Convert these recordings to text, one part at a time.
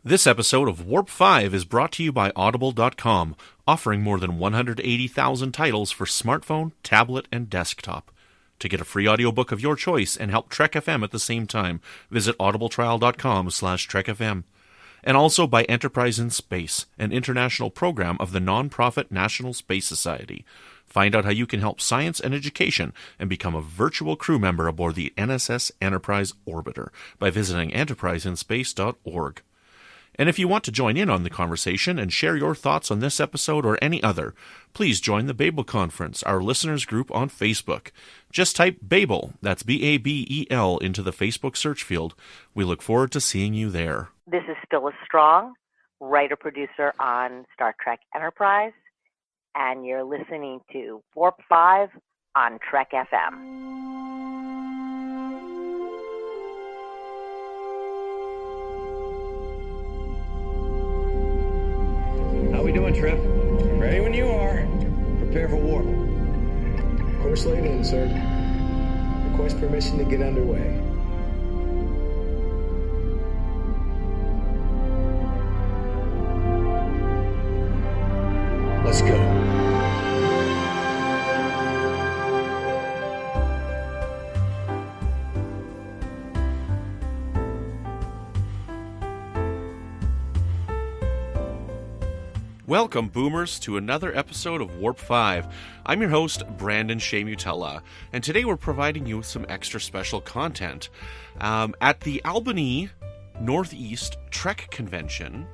This episode of Warp 5 is brought to you by Audible.com, offering more than 180,000 titles for smartphone, tablet, and desktop. To get a free audiobook of your choice and help Trek FM at the same time, visit audibletrial.com/trekfm. And also by Enterprise in Space, an international program of the non-profit National Space Society. Find out how you can help science and education and become a virtual crew member aboard the NSS Enterprise Orbiter by visiting enterpriseinspace.org. And if you want to join in on the conversation and share your thoughts on this episode or any other, please join the Babel Conference, our listeners group on Facebook. Just type Babel, that's B-A-B-E-L, into the Facebook search field. We look forward to seeing you there. This is Phyllis Strong, writer-producer on Star Trek Enterprise, and you're listening to Warp 5 on Trek FM. How we doing, Tripp? Ready when you are. Prepare for warp. Course laid in, sir. Request permission to get underway. Let's go. Welcome, Boomers, to another episode of Warp 5. I'm your host, Brandon-Shea Mutala, and today we're providing you with some extra special content. At the Albany Northeast Trek Convention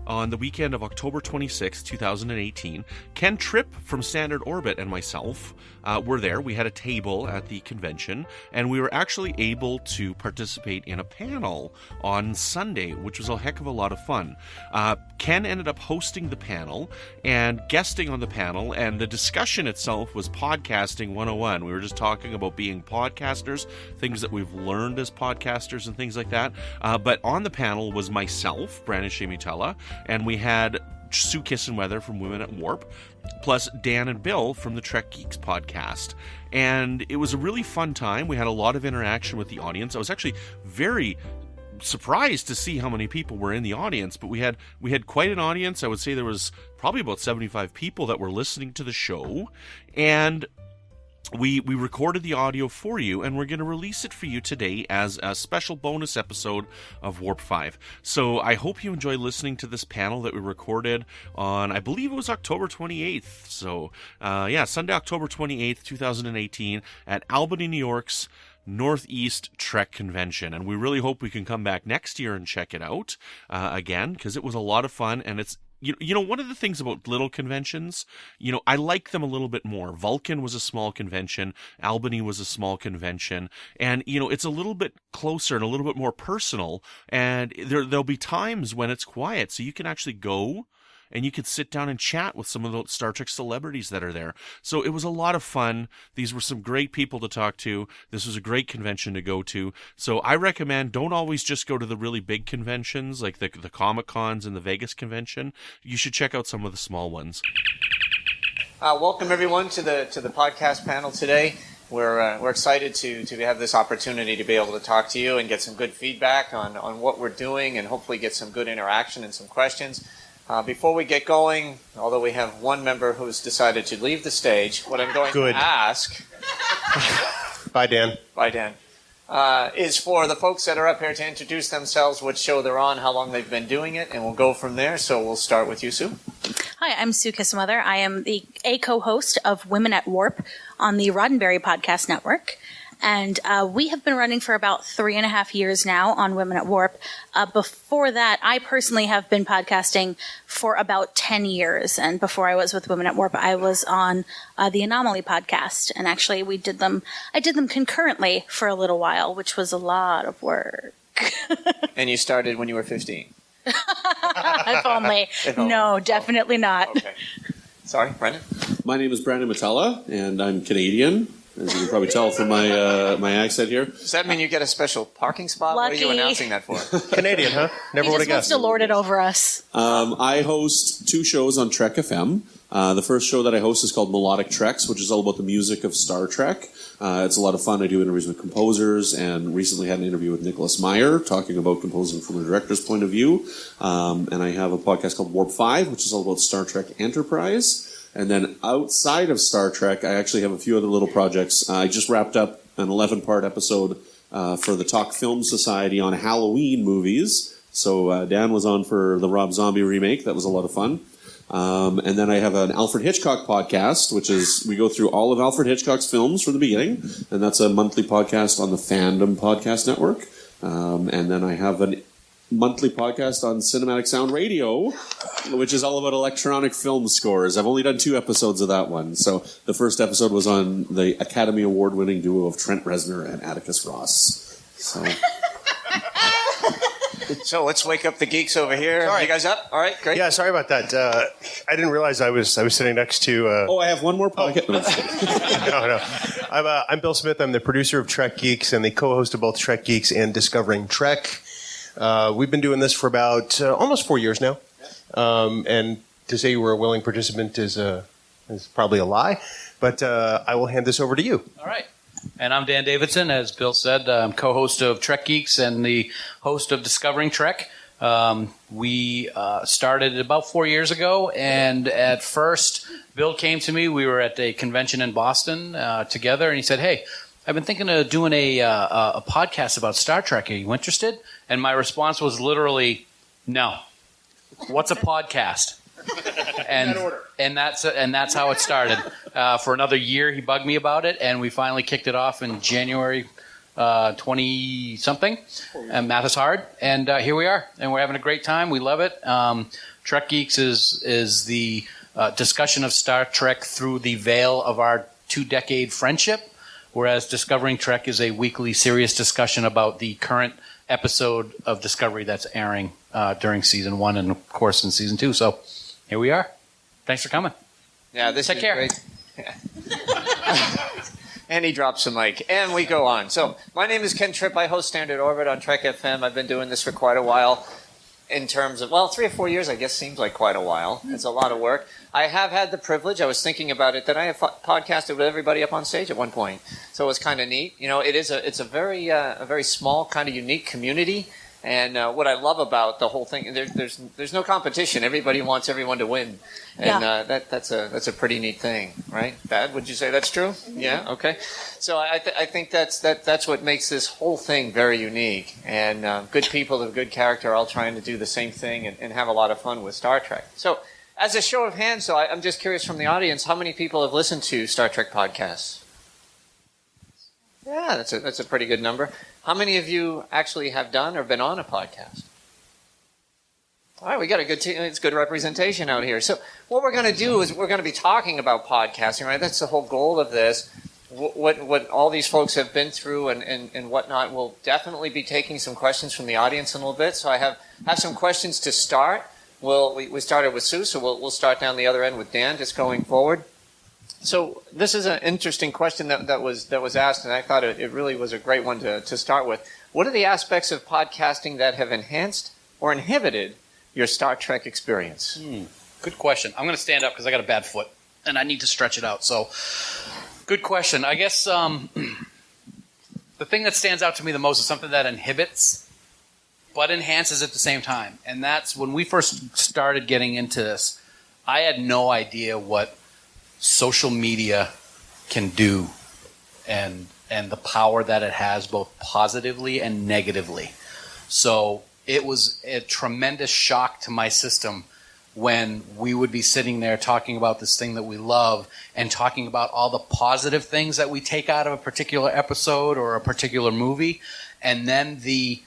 on the weekend of October 26, 2018, Ken Tripp from Standard Orbit and myself were there. We had a table at the convention, and we were actually able to participate in a panel on Sunday, which was a heck of a lot of fun. Ken ended up hosting the panel and guesting on the panel, and the discussion itself was Podcasting 101. We were just talking about being podcasters, things that we've learned as podcasters and things like that. But on the panel was myself, Brandon-Shea Mutala, and we had Sue Kisenwether from Women at Warp, plus Dan and Bill from the Trek Geeks podcast. And it was a really fun time. We had a lot of interaction with the audience. I was actually very surprised to see how many people were in the audience, but we had quite an audience. I would say there was probably about 75 people that were listening to the show, and we recorded the audio for you, and we're going to release it for you today as a special bonus episode of Warp 5. So I hope you enjoy listening to this panel that we recorded on, I believe it was October 28th. So Sunday, October 28th, 2018 at Albany, New York's Northeast Trek Convention, and we really hope we can come back next year and check it out again, because it was a lot of fun. And it's you know, one of the things about little conventions, I like them a little bit more. Vulcan was a small convention, Albany was a small convention, and it's a little bit closer and a little bit more personal, and there'll be times when it's quiet, so you can actually go and you could sit down and chat with some of the Star Trek celebrities that are there. So it was a lot of fun. These were some great people to talk to. This was a great convention to go to. So I recommend, don't always just go to the really big conventions like the Comic-Cons and the Vegas convention. You should check out some of the small ones. Welcome everyone to the podcast panel today. We're excited to have this opportunity to be able to talk to you and get some good feedback on what we're doing, and hopefully get some good interaction and some questions. Before we get going, although we have one member who's decided to leave the stage, what I'm going to ask... Bye, Dan. Bye, Dan. Is for the folks that are up here to introduce themselves, what show they're on, how long they've been doing it, and we'll go from there. So we'll start with you, Sue. Hi, I'm Sue Kisenwether. I am a co-host of Women at Warp on the Roddenberry Podcast Network. And we have been running for about 3.5 years now on Women at Warp. Before that, I personally have been podcasting for about 10 years. And before I was with Women at Warp, I was on the Anomaly podcast. And actually, I did them concurrently for a little while, which was a lot of work. And you started when you were 15? If only. No, definitely not. Okay. Sorry, Brandon? My name is Brandon Mutala, and I'm Canadian. As you can probably tell from my accent here. Does that mean you get a special parking spot? Lucky. What are you announcing that for? Canadian, huh? Never would have guessed. He just wants to lord it over us. I host 2 shows on Trek FM. The first show that I host is called Melodic Treks, which is all about the music of Star Trek. It's a lot of fun. I do interviews with composers, and recently had an interview with Nicholas Meyer talking about composing from a director's point of view. And I have a podcast called Warp 5, which is all about Star Trek Enterprise. And then outside of Star Trek, I actually have a few other little projects. I just wrapped up an 11-part episode for the Talk Film Society on Halloween movies. So Dan was on for the Rob Zombie remake. That was a lot of fun. And then I have an Alfred Hitchcock podcast, which is we go through all of Alfred Hitchcock's films from the beginning. And that's a monthly podcast on the Fandom Podcast Network. And then I have a monthly podcast on Cinematic Sound Radio, which is all about electronic film scores. I've only done 2 episodes of that one. So the first episode was on the Academy Award-winning duo of Trent Reznor and Atticus Ross. So let's wake up the geeks over here. Sorry. You guys up? All right, great. Yeah, sorry about that. I didn't realize I was sitting next to... I have one more podcast. No. I'm Bill Smith. I'm the producer of Trek Geeks and the co-host of both Trek Geeks and Discovering Trek. We've been doing this for about almost 4 years now. And to say you were a willing participant is probably a lie. But I will hand this over to you. All right. And I'm Dan Davidson, as Bill said. I'm co-host of Trek Geeks and the host of Discovering Trek. We started about 4 years ago, and at first, Bill came to me. We were at a convention in Boston together, and he said, "Hey, I've been thinking of doing a podcast about Star Trek. Are you interested?" And my response was literally, "No. What's a podcast?" And that's how it started. For another year, he bugged me about it, and we finally kicked it off in January 20-something. And math is hard, and here we are, and we're having a great time. We love it. Trek Geeks is the discussion of Star Trek through the veil of our 2-decade friendship, whereas Discovering Trek is a weekly serious discussion about the current episode of Discovery that's airing during Season 1 and, of course, in Season 2. So here we are. Thanks for coming. Yeah, this Take is care. Great. And he drops the mic, and we go on. So my name is Ken Tripp. I host Standard Orbit on Trek FM. I've been doing this for quite a while. In terms of, 3 or 4 years, I guess seems like quite a while. It's a lot of work. I have had the privilege, I was thinking about it, that I have podcasted with everybody up on stage at one point. So it was kind of neat. You know, it's a very small, kind of unique community. And what I love about the whole thing, there's no competition. Everybody wants everyone to win, and that's a pretty neat thing, right? Dad, would you say that's true? Yeah. Okay. So I think that's what makes this whole thing very unique. And good people of good character are all trying to do the same thing and have a lot of fun with Star Trek. So as a show of hands, though, I'm just curious from the audience, how many people have listened to Star Trek podcasts? Yeah, that's a pretty good number. How many of you actually have done or been on a podcast? All right, we got a good team. It's good representation out here. So what we're going to do is we're going to be talking about podcasting, right? That's the whole goal of this. What all these folks have been through and whatnot. We'll definitely be taking some questions from the audience in a little bit. So I have some questions to start. We started with Sue, so we'll start down the other end with Dan, just going forward. So this is an interesting question that was asked, and I thought it really was a great one to start with. What are the aspects of podcasting that have enhanced or inhibited your Star Trek experience? Good question. I'm going to stand up because I got a bad foot, and I need to stretch it out. So, good question. I guess the thing that stands out to me the most is something that inhibits but enhances at the same time. And that's when we first started getting into this, I had no idea what social media can do and the power that it has both positively and negatively. So it was a tremendous shock to my system when we would be sitting there talking about this thing that we love and talking about all the positive things that we take out of a particular episode or a particular movie, and then the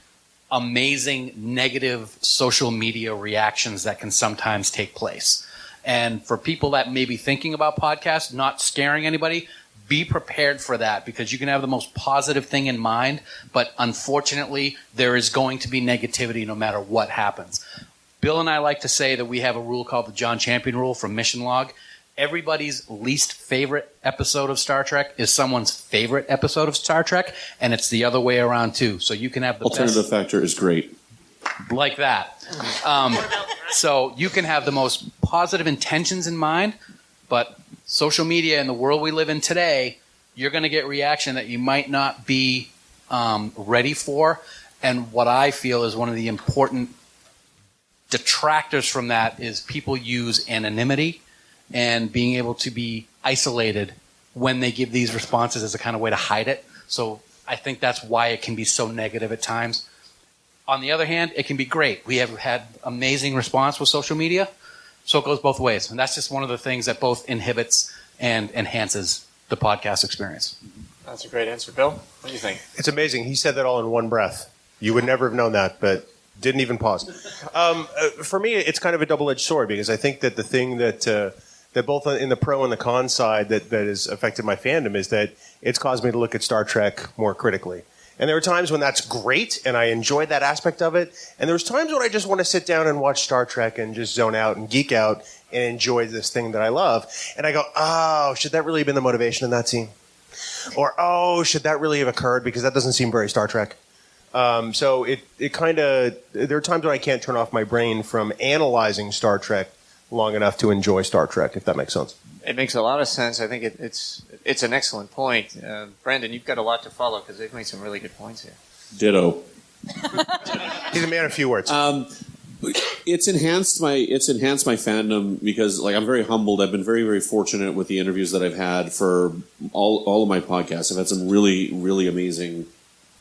amazing negative social media reactions that can sometimes take place. And for people that may be thinking about podcasts, not scaring anybody, be prepared for that, because you can have the most positive thing in mind, but unfortunately, there is going to be negativity no matter what happens. Bill and I like to say that we have a rule called the John Champion Rule from Mission Log. Everybody's least favorite episode of Star Trek is someone's favorite episode of Star Trek, and it's the other way around too. So you can have the alternative factor is great. Like that. So you can have the most positive intentions in mind, But social media and the world we live in today, you're going to get reaction that you might not be ready for. And what I feel is one of the important detractors from that is people use anonymity and being able to be isolated when they give these responses as a kind of way to hide it. So I think that's why it can be so negative at times. On the other hand, it can be great. We have had amazing response with social media, so it goes both ways. And that's just one of the things that both inhibits and enhances the podcast experience. That's a great answer. Bill, what do you think? It's amazing. He said that all in one breath. You would never have known that, but didn't even pause. For me, it's kind of a double-edged sword because I think that the thing that both in the pro and the con side that has affected my fandom is that it's caused me to look at Star Trek more critically. And there are times when that's great, and I enjoyed that aspect of it. And there's times when I just want to sit down and watch Star Trek and just zone out and geek out and enjoy this thing that I love. And I go, oh, should that really have been the motivation in that scene? Or, oh, should that really have occurred? Because that doesn't seem very Star Trek. So it kind of, there are times when I can't turn off my brain from analyzing Star Trek long enough to enjoy Star Trek, if that makes sense. It makes a lot of sense. I think it's an excellent point. Brandon, you've got a lot to follow because they've made some really good points here. Ditto. He's a man of few words. It's enhanced my fandom because, like, I'm very humbled. I've been very, very fortunate with the interviews that I've had for all of my podcasts. I've had some really, really amazing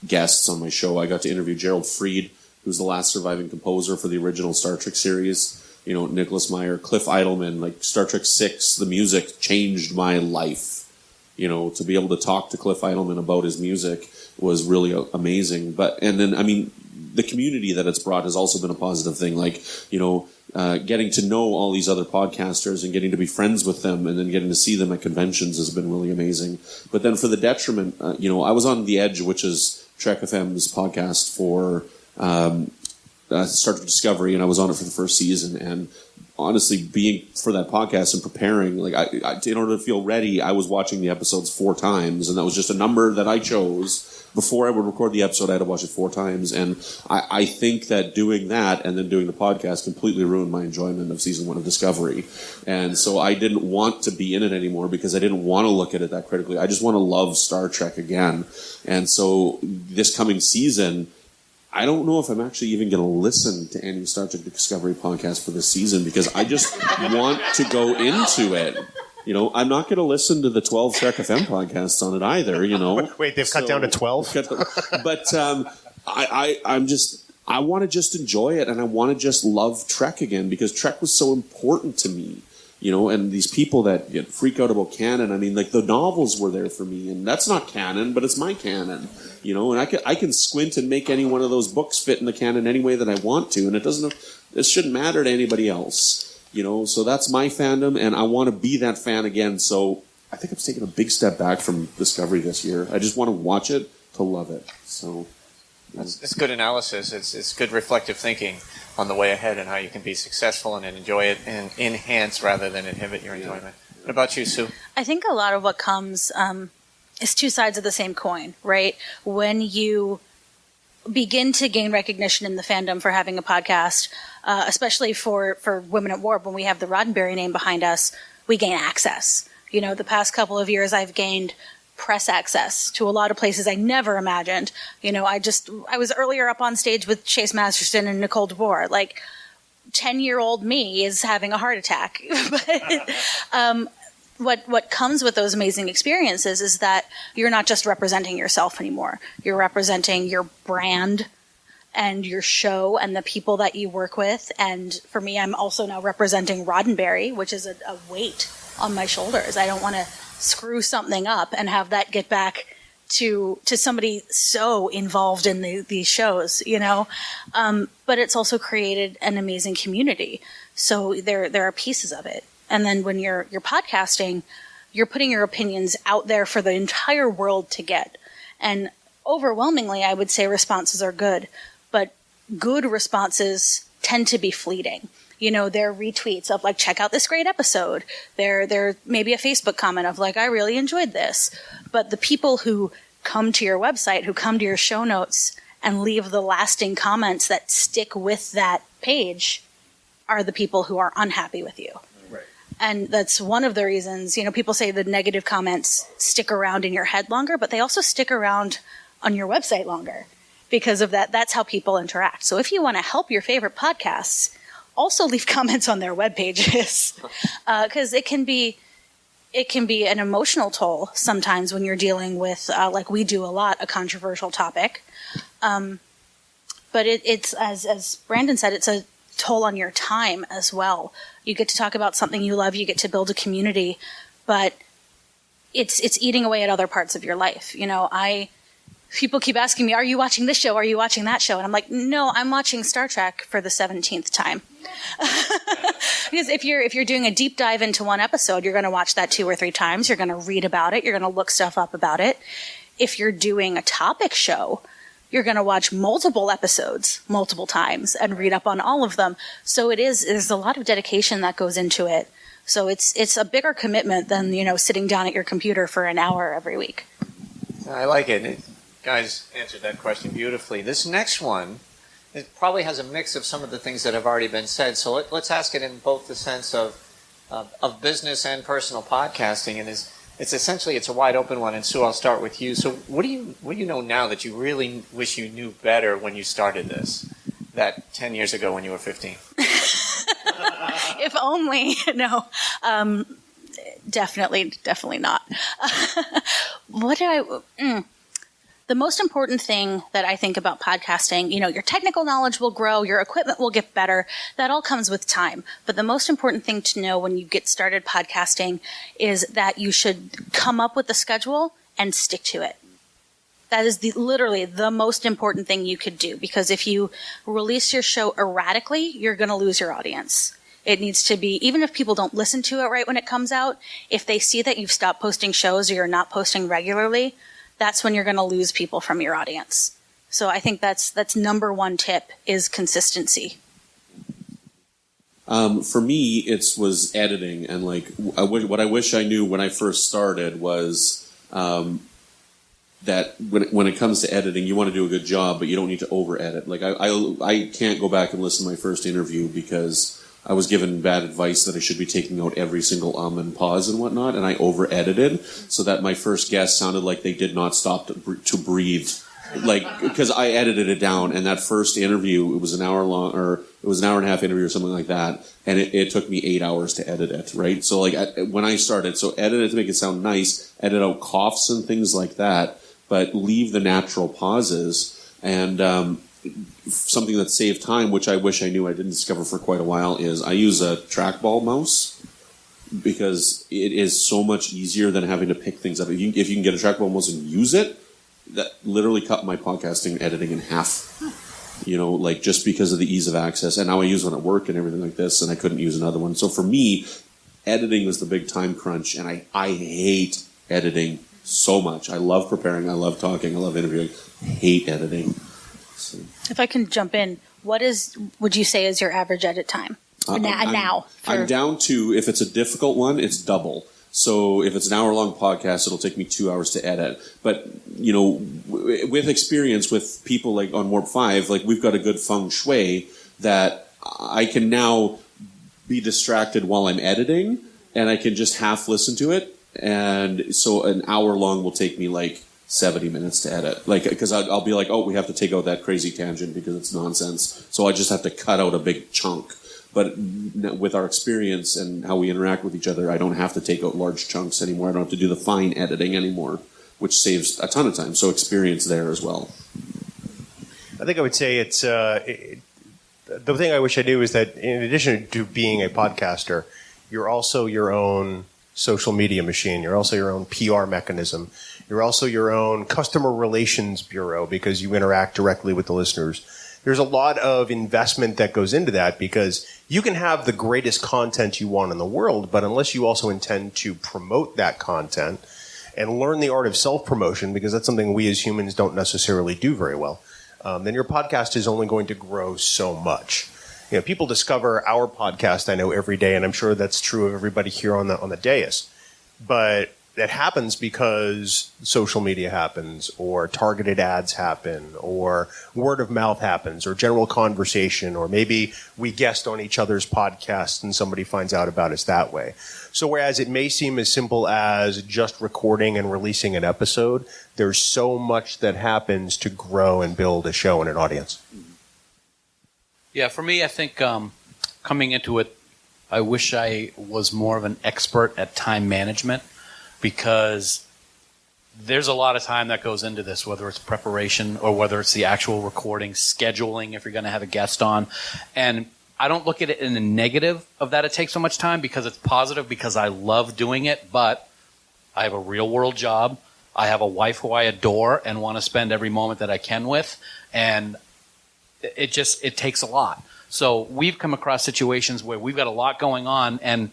guests on my show. I got to interview Gerald Fried, who's the last surviving composer for the original Star Trek series. You know, Nicholas Meyer, Cliff Idleman, like Star Trek VI, the music changed my life. You know, to be able to talk to Cliff Idleman about his music was really amazing. And then, I mean, the community that it's brought has also been a positive thing. Like, you know, getting to know all these other podcasters and getting to be friends with them and then getting to see them at conventions has been really amazing. But then for the detriment, you know, I was on The Edge, which is Trek FM's podcast for Star Trek Discovery, and I was on it for the first season. And honestly, being for that podcast and preparing, like I in order to feel ready, I was watching the episodes 4 times, and that was just a number that I chose. Before I would record the episode, I had to watch it 4 times, and I think that doing that and then doing the podcast completely ruined my enjoyment of season 1 of Discovery. And so I didn't want to be in it anymore because I didn't want to look at it that critically. I just want to love Star Trek again. And so this coming season, I don't know if I'm actually even going to listen to any Star Trek Discovery podcast for this season because I just want to go into it. You know, I'm not going to listen to the 12 Trek FM podcasts on it either, you know. Wait, they've cut down to 12? But I want to just enjoy it, and I want to just love Trek again because Trek was so important to me, you know, and these people that get freak out about canon, I mean, like the novels were there for me, and that's not canon, but it's my canon, you know, and I can squint and make any one of those books fit in the canon any way that I want to, and it shouldn't matter to anybody else. You know, so that's my fandom, and I want to be that fan again. So I think I'm taking a big step back from Discovery this year. I just want to watch it to love it. So it's good analysis. It's good reflective thinking on the way ahead and how you can be successful and enjoy it and enhance rather than inhibit your enjoyment. What about you, Sue? I think a lot of what comes is 2 sides of the same coin, right? When you begin to gain recognition in the fandom for having a podcast, especially for Women at Warp, when we have the Roddenberry name behind us, we gain access. You know, the past couple of years I've gained press access to a lot of places I never imagined. You know, I was earlier up on stage with Chase Masterson and Nicole DeBoer. Like, 10-year-old me is having a heart attack. But what comes with those amazing experiences is that you're not just representing yourself anymore. You're representing your brand and your show and the people that you work with. And for me, I'm also now representing Roddenberry, which is a weight on my shoulders. I don't want to screw something up and have that get back to somebody so involved in these shows, you know. But it's also created an amazing community. So there are pieces of it. And then when you're podcasting, you're putting your opinions out there for the entire world to get. And overwhelmingly, I would say responses are good. But good responses tend to be fleeting. You know, they're retweets of like, check out this great episode. They're maybe a Facebook comment of like, I really enjoyed this. But the people who come to your website, who come to your show notes and leave the lasting comments that stick with that page are the people who are unhappy with you. And that's one of the reasons, people say the negative comments stick around in your head longer, but they also stick around on your website longer because of that. That's how people interact. So if you want to help your favorite podcasts, also leave comments on their web pages, because it can be an emotional toll sometimes when you're dealing with, like we do a lot, a controversial topic. But it's as Brandon said, it's a toll on your time as well. You get to talk about something you love, you get to build a community, but it's eating away at other parts of your life. People keep asking me, are you watching this show? Are you watching that show? And I'm like, no, I'm watching Star Trek for the 17th time. Because if you're doing a deep dive into one episode, you're going to watch that 2 or 3 times. You're going to read about it. You're going to look stuff up about it. If you're doing a topic show, you're going to watch multiple episodes multiple times and read up on all of them. So there's a lot of dedication that goes into it. So it's a bigger commitment than, sitting down at your computer for an hour every week. I like it. Guys answered that question beautifully. This next one, it probably has a mix of some of the things that have already been said. So let's ask it in both the sense of business and personal podcasting. And it's a wide open one. And Sue, I'll start with you. So what do you know now that you really wish you knew better when you started this, that 10 years ago when you were 15? If only. No. Definitely not. The most important thing that I think about podcasting, your technical knowledge will grow, your equipment will get better. That all comes with time. But the most important thing to know when you get started podcasting is that you should come up with a schedule and stick to it. That is literally the most important thing you could do, because if you release your show erratically, you're going to lose your audience. It needs to be, even if people don't listen to it right when it comes out, if they see that you've stopped posting shows or you're not posting regularly, that's when you're going to lose people from your audience. So I think that's number one tip is consistency. For me, it was editing, and what I wish I knew when I first started was that when it comes to editing, you want to do a good job, but you don't need to over edit. I can't go back and listen to my first interview because I was given bad advice that I should be taking out every single and pause and whatnot, and I over-edited so that my first guest sounded like they did not stop to breathe. Because I edited it down, and that first interview, it was an hour long, or it was an hour and a half interview or something like that, and it took me 8 hours to edit it, right? So when I started, edit it to make it sound nice, edit out coughs and things like that, but leave the natural pauses, and something that saved time, which I wish I knew I didn't discover for quite a while, is I use a trackball mouse because it is so much easier than having to pick things up. If you can get a trackball mouse and use it, that literally cut my podcasting editing in half. Just because of the ease of access. And now I use one at work and everything like this, and I couldn't use another one. So for me, editing was the big time crunch, and I hate editing so much. I love preparing, I love talking, I love interviewing. I hate editing. So. If I can jump in, would you say is your average edit time I'm down to, if it's a difficult one, it's double. So if it's an hour-long podcast, it'll take me 2 hours to edit. But, with experience with people on Warp 5, we've got a good feng shui that I can now be distracted while I'm editing, and I can just half listen to it. And so an hour-long will take me 70 minutes to edit. Because I'll be we have to take out that crazy tangent because it's nonsense. So I just have to cut out a big chunk. But with our experience and how we interact with each other, I don't have to take out large chunks anymore. I don't have to do the fine editing anymore, which saves a ton of time. So experience there as well. I think I would say it's the thing I wish I knew is that in addition to being a podcaster, you're also your own social media machine. You're also your own PR mechanism. You're also your own customer relations bureau because you interact directly with the listeners. There's a lot of investment that goes into that because you can have the greatest content you want in the world, but unless you also intend to promote that content and learn the art of self-promotion, because that's something we as humans don't necessarily do very well, then your podcast is only going to grow so much. People discover our podcast, I know, every day, and I'm sure that's true of everybody here on the dais. But that happens because social media happens, or targeted ads happen, or word of mouth happens, or general conversation, or maybe we guest on each other's podcasts and somebody finds out about us that way. So whereas it may seem as simple as just recording and releasing an episode, there's so much that happens to grow and build a show and an audience. Yeah, for me, I think coming into it, I wish I was more of an expert at time management, because there's a lot of time that goes into this, whether it's preparation or whether it's the actual recording, scheduling if you're going to have a guest on. And I don't look at it in the negative of that it takes so much time, because it's positive, because I love doing it, but I have a real world job. I have a wife who I adore and want to spend every moment that I can with, and it takes a lot. So we've come across situations where we've got a lot going on, and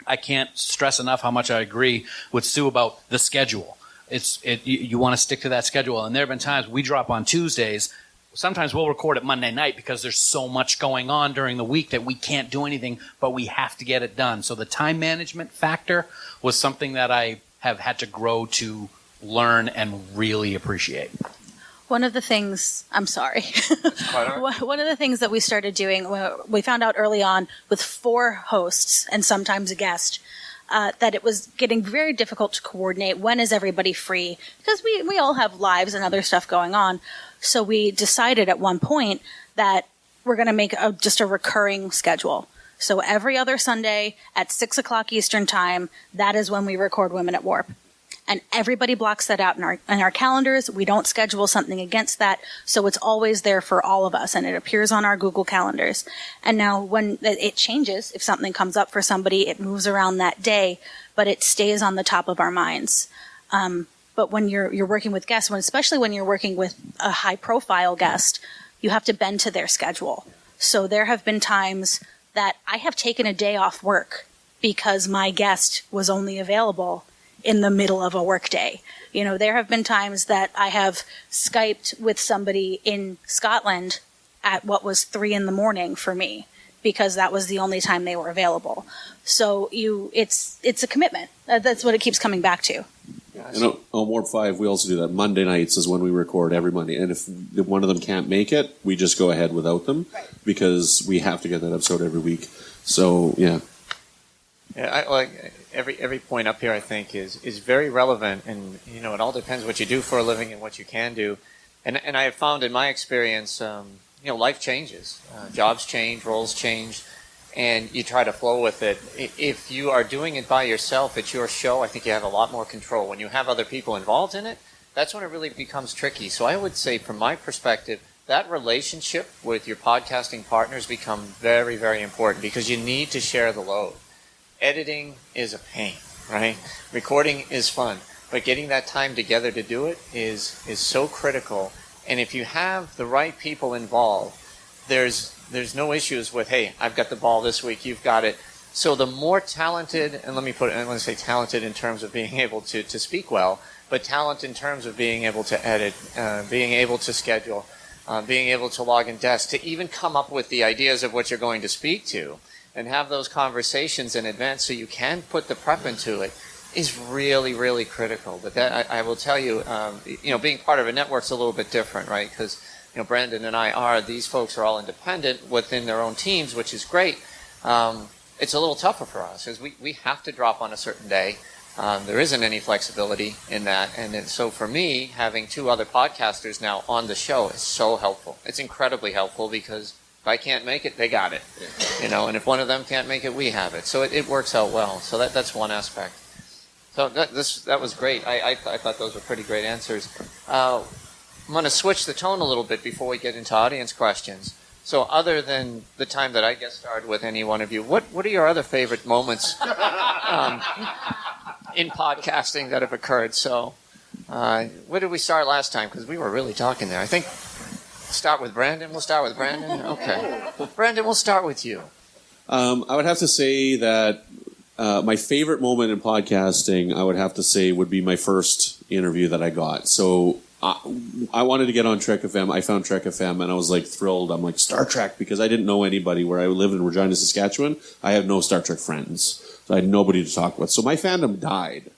I can't stress enough how much I agree with Sue about the schedule. You want to stick to that schedule. And there have been times we drop on Tuesdays. Sometimes we'll record it Monday night because there's so much going on during the week that we can't do anything, but we have to get it done. So the time management factor was something that I have had to grow to learn and really appreciate. One of the things, I'm sorry, one of the things that we started doing, we found out early on with 4 hosts and sometimes a guest, that it was getting very difficult to coordinate. When is everybody free? Because we all have lives and other stuff going on. So we decided at one point that we're going to make just a recurring schedule. So every other Sunday at 6 o'clock Eastern time, that is when we record Women at Warp. And everybody blocks that out in our calendars. We don't schedule something against that. So it's always there for all of us, and it appears on our Google calendars. And now when it changes, if something comes up for somebody, it moves around that day, but it stays on the top of our minds. But when you're working with guests, especially when you're working with a high profile guest, you have to bend to their schedule. So there have been times that I have taken a day off work because my guest was only available in the middle of a work day. You know, there have been times that I have Skyped with somebody in Scotland at what was 3 a.m. for me, because that was the only time they were available. So it's a commitment. That's what it keeps coming back to. And on Warp 5, we also do that. Monday nights is when we record every Monday. And if one of them can't make it, we just go ahead without them, because we have to get that episode every week. So, yeah. Yeah, every point up here, I think, is very relevant, and you know, it all depends what you do for a living and what you can do. And I have found in my experience, you know, life changes, jobs change, roles change, and you try to flow with it. If you are doing it by yourself, it's your show. I think you have a lot more control. When you have other people involved in it, that's when it really becomes tricky. So I would say, from my perspective, that relationship with your podcasting partners become very, very important, because you need to share the load. Editing is a pain, right? Recording is fun, but getting that time together to do it is so critical. And if you have the right people involved, there's no issues with, hey, I've got the ball this week, you've got it. So the more talented, and I want to say talented in terms of being able to speak well, but talent in terms of being able to edit, being able to schedule, being able to log in desks, to even come up with the ideas of what you're going to speak to, and have those conversations in advance so you can put the prep into it, is really, really critical. But that, I will tell you, you know, being part of a network's a little bit different, right? Because, you know, Brandon and these folks are all independent within their own teams, which is great. It's a little tougher for us, because we have to drop on a certain day. There isn't any flexibility in that. And so for me, having 2 other podcasters now on the show is so helpful. It's incredibly helpful, because if I can't make it, they got it. You know, and if one of them can't make it, we have it. So it works out well. So that's one aspect. So that was great. I thought those were pretty great answers. I'm going to switch the tone a little bit before we get into audience questions. So other than the time that I guest starred with any one of you, what are your other favorite moments in podcasting that have occurred? So where did we start last time? Because we were really talking there. I think start with Brandon. We'll start with Brandon. Okay. Brandon, we'll start with you. I would have to say that my favorite moment in podcasting, I would have to say, would be my first interview that I got. So I wanted to get on Trek FM. I found Trek FM, and I was like thrilled. I'm like, Star Trek, because I didn't know anybody. Where I lived in Regina, Saskatchewan, I had no Star Trek friends. So I had nobody to talk with. So my fandom died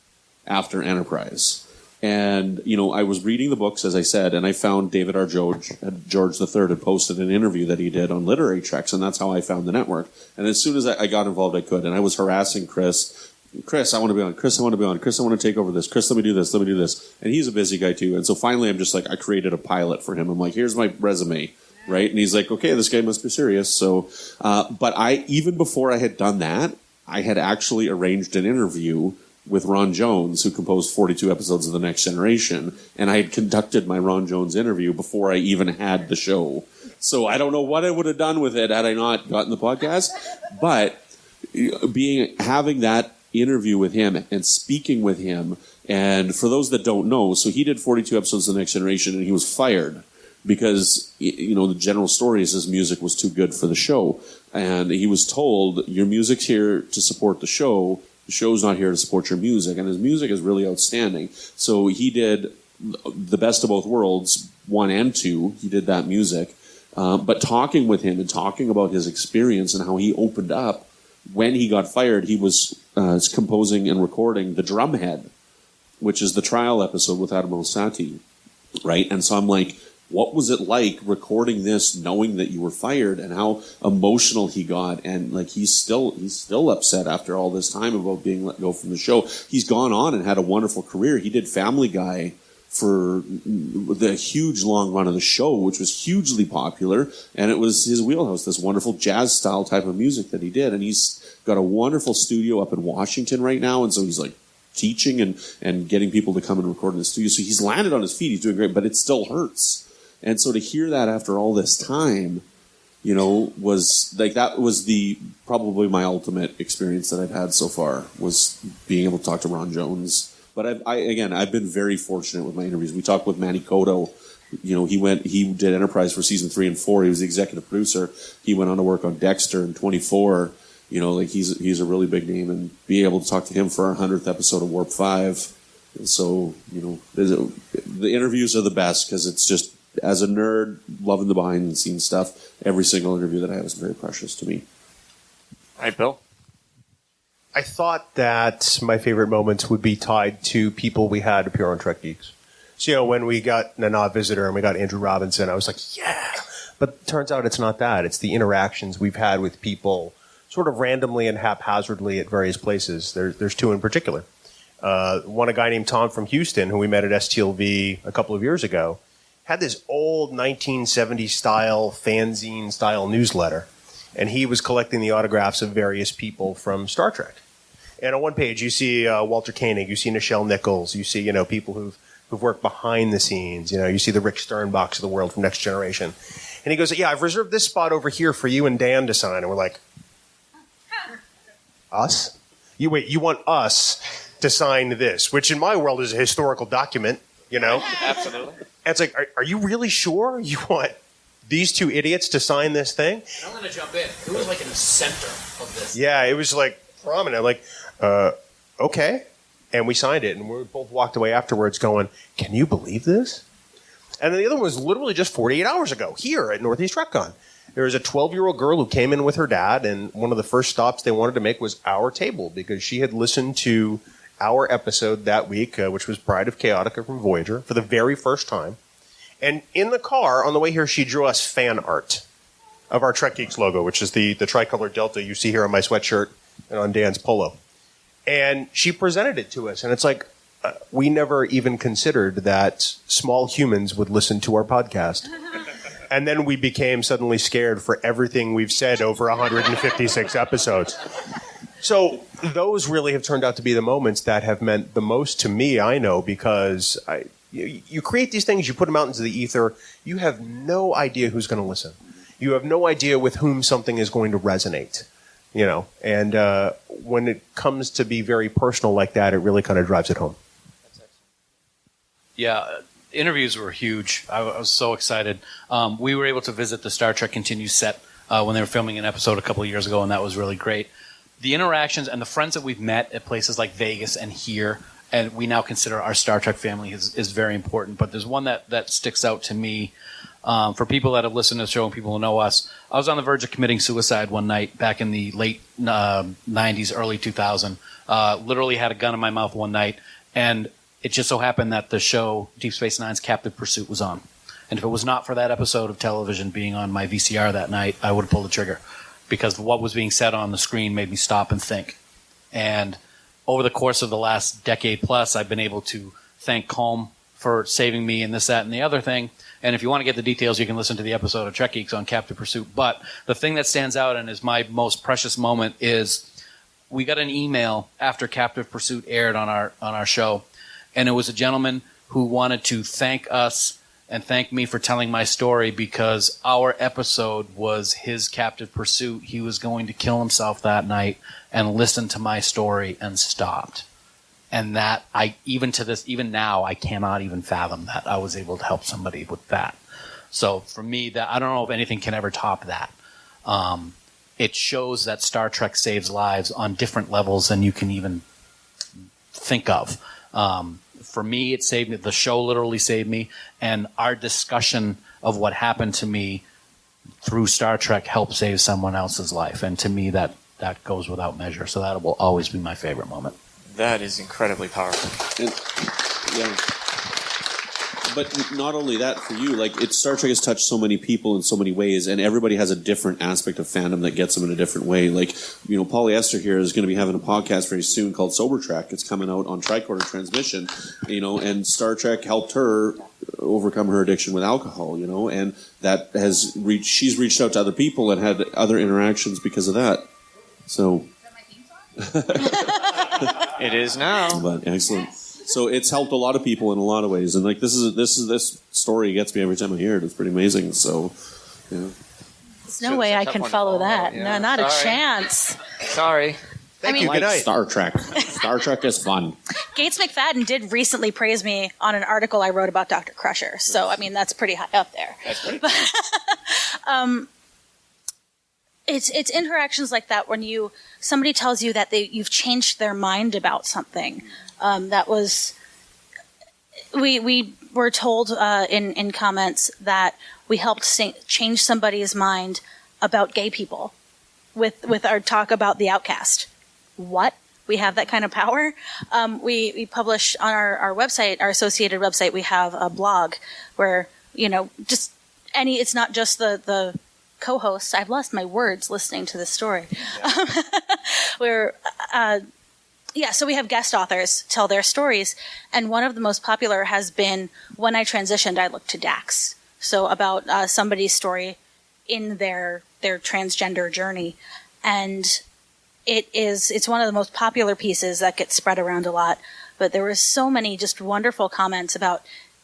after Enterprise. And, I was reading the books, as I said, and I found David R. George III had posted an interview that he did on Literary Treks, and that's how I found the network. And as soon as I got involved, I could. And I was harassing Chris, I want to be on. Chris, I want to be on. Chris, I want to take over this. Chris, let me do this. Let me do this. And he's a busy guy, too. And so finally, I'm just like, I created a pilot for him. I'm like, here's my resume, right? And he's like, okay, this guy must be serious. So, but even before I had done that, I had actually arranged an interview with Ron Jones, who composed 42 episodes of The Next Generation, and I had conducted my Ron Jones interview before I even had the show. So I don't know what I would have done with it had I not gotten the podcast, but having that interview with him and speaking with him, and for those that don't know, so he did 42 episodes of The Next Generation, and he was fired because, the general story is his music was too good for the show, and he was told, your music's here to support the show, the show's not here to support your music, and his music is really outstanding. So he did the Best of Both Worlds 1 and 2. He did that music. But talking with him and talking about his experience and how he opened up, when he got fired, he was composing and recording The Drumhead, which is the trial episode with Admiral Sati, right? And so I'm like, what was it like recording this, knowing that you were fired, and how emotional he got? And like, he's still upset after all this time about being let go from the show. He's gone on and had a wonderful career. He did Family Guy for the huge long run of the show, which was hugely popular, and it was his wheelhouse, this wonderful jazz style type of music that he did. And he's got a wonderful studio up in Washington right now, and so he's like teaching and getting people to come and record in the studio. So he's landed on his feet. He's doing great, but it still hurts. And so to hear that after all this time, was like, that was probably my ultimate experience that I've had so far, was being able to talk to Ron Jones. But I've been very fortunate with my interviews. We talked with Manny Cotto. He did Enterprise for season 3 and 4. He was the executive producer. He went on to work on Dexter in 24. He's a really big name, and be able to talk to him for our 100th episode of Warp 5. And so, the interviews are the best, because it's just, as a nerd, loving the behind-the-scenes stuff, every single interview that I have is very precious to me. All right, Bill? I thought that my favorite moments would be tied to people we had appear on Trek Geeks. So, when we got Nana Visitor and we got Andrew Robinson, I was like, yeah! But it turns out it's not that. It's the interactions we've had with people sort of randomly and haphazardly at various places. There's 2 in particular. A guy named Tom from Houston, who we met at STLV a couple of years ago, had this old 1970s style fanzine style newsletter, and he was collecting the autographs of various people from Star Trek. And on one page, you see Walter Koenig, you see Nichelle Nichols, you see people who've worked behind the scenes. You see the Rick Sternbachs of the world from Next Generation. And he goes, yeah, I've reserved this spot over here for you and Dan to sign. And we're like, us? You want us to sign this, which in my world is a historical document, Absolutely. And it's like, are you really sure you want these 2 idiots to sign this thing? I'm going to jump in. It was like in the center of this. Yeah, it was like prominent. Like, okay. And we signed it, and we both walked away afterwards going, can you believe this? And then the other one was literally just 48 hours ago here at Northeast TrekCon. There was a 12-year-old girl who came in with her dad, and one of the first stops they wanted to make was our table, because she had listened to our episode that week, which was Bride of Chaotica from Voyager, for the very first time. And in the car, on the way here, she drew us fan art of our Trek Geeks logo, which is the tricolor delta you see here on my sweatshirt and on Dan's polo. And she presented it to us, and it's like, we never even considered that small humans would listen to our podcast. And then we became suddenly scared for everything we've said over 156 episodes. So those really have turned out to be the moments that have meant the most to me, I know, because you create these things, you put them out into the ether, you have no idea who's going to listen. You have no idea with whom something is going to resonate, and when it comes to be very personal like that, it really kind of drives it home. Yeah, interviews were huge. I was so excited. We were able to visit the Star Trek Continues set when they were filming an episode a couple of years ago, and that was really great. The interactions and the friends that we've met at places like Vegas and here, and we now consider our Star Trek family, is very important. But there's one that sticks out to me. For people that have listened to the show and people who know us, I was on the verge of committing suicide one night back in the late 90s, early 2000. Literally had a gun in my mouth one night, And it just so happened that the show Deep Space Nine's Captive Pursuit was on. And if it was not for that episode of television being on my VCR that night, I would have pulled the trigger. Because what was being said on the screen made me stop and think. And over the course of the last decade plus, I've been able to thank Colm for saving me and this, that, and the other thing. And if you want to get the details, you can listen to the episode of Trek Geeks on Captive Pursuit. But the thing that stands out and is my most precious moment is we got an email after Captive Pursuit aired on our show. And it was a gentleman who wanted to thank us and thank me for telling my story because our episode was his captive pursuit. He was going to kill himself that night and listened to my story and stopped. And that even now, I cannot even fathom that I was able to help somebody with that. So for me, that I don't know if anything can ever top that. It shows that Star Trek saves lives on different levels than you can even think of. For me, it saved me. The show literally saved me. And our discussion of what happened to me through Star Trek helped save someone else's life. And to me, that goes without measure. So that will always be my favorite moment. That is incredibly powerful. Yeah. But not only that for you, Star Trek has touched so many people in so many ways, and everybody has a different aspect of fandom that gets them in a different way. Polyester here is going to be having a podcast very soon called Sober Trek. It's coming out on Tricorder Transmission, and Star Trek helped her overcome her addiction with alcohol, and that has she's reached out to other people and had other interactions because of that. So. It is now. But excellent. So it's helped a lot of people in a lot of ways, and this story gets me every time I hear it. It's pretty amazing. So, yeah. There's no way I can follow that. Yeah. No, not a chance. Sorry. Thank you. Good night. Star Trek. Star Trek is fun. Gates McFadden did recently praise me on an article I wrote about Dr. Crusher. So, that's pretty high up there. That's great. It's interactions like that when somebody tells you that you've changed their mind about something. We were told in comments that we helped change somebody's mind about gay people with our talk about the outcast. What? We have that kind of power? We publish on our website, our associated website, we have a blog where, it's not just the co-hosts. I've lost my words listening to this story. So we have guest authors tell their stories, and one of the most popular has been when I transitioned, I looked to Dax. So about somebody's story in their transgender journey, and it's one of the most popular pieces that gets spread around a lot. But there were so many just wonderful comments about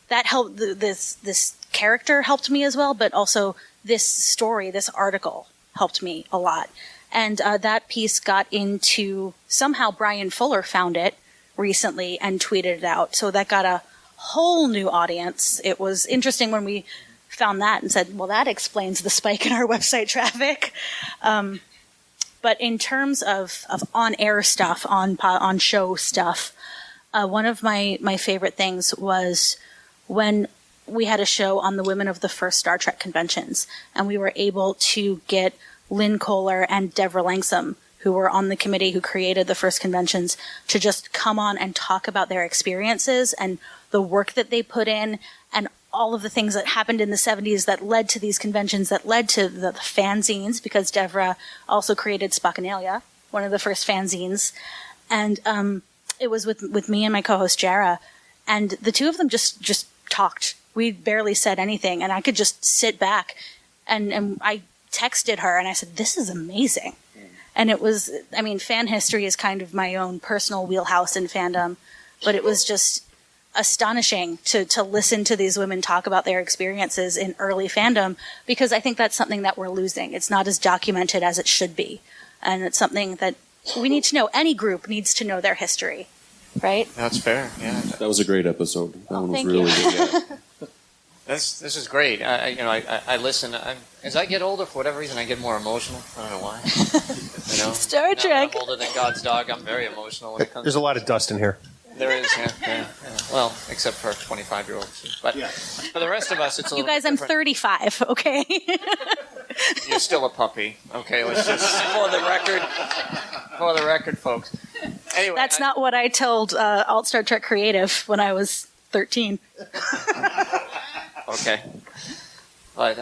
that. Helped this character helped me as well, but also this story, this article helped me a lot. And that piece got into, somehow Brian Fuller found it recently and tweeted it out. So that got a whole new audience. It was interesting when we found that and said, well, that explains the spike in our website traffic. But in terms of on-air stuff, on show stuff, one of my favorite things was when we had a show on the women of the first Star Trek conventions, and we were able to get Lynn Kohler and Deborah Langsam, who were on the committee who created the first conventions, to just come on and talk about their experiences and the work that they put in and all of the things that happened in the 70s that led to these conventions, that led to the fanzines, because Deborah also created Spockanalia, one of the first fanzines. And it was with me and my co-host Jara, and the two of them just talked. We barely said anything, and I could just sit back and I texted her and I said, this is amazing. And it was, fan history is kind of my own personal wheelhouse in fandom, but it was just astonishing to listen to these women talk about their experiences in early fandom, because I think that's something that we're losing. It's not as documented as it should be. And it's something that we need to know. Any group needs to know their history, right? That's fair, yeah. That was a great episode. That one was thank really you. good. Yeah. This is great. I listen. As I get older, for whatever reason, I get more emotional. I don't know why. Star Trek. Now that I'm older than God's dog. I'm very emotional when it comes. There's a lot of dust in here. There is, yeah. Well, except for 25-year-olds. But for the rest of us, it's a little. You guys, I'm 35. Okay. You're still a puppy. Okay, let's just for the record, folks. Anyway, That's not what I told Alt Star Trek Creative when I was 13. Okay. But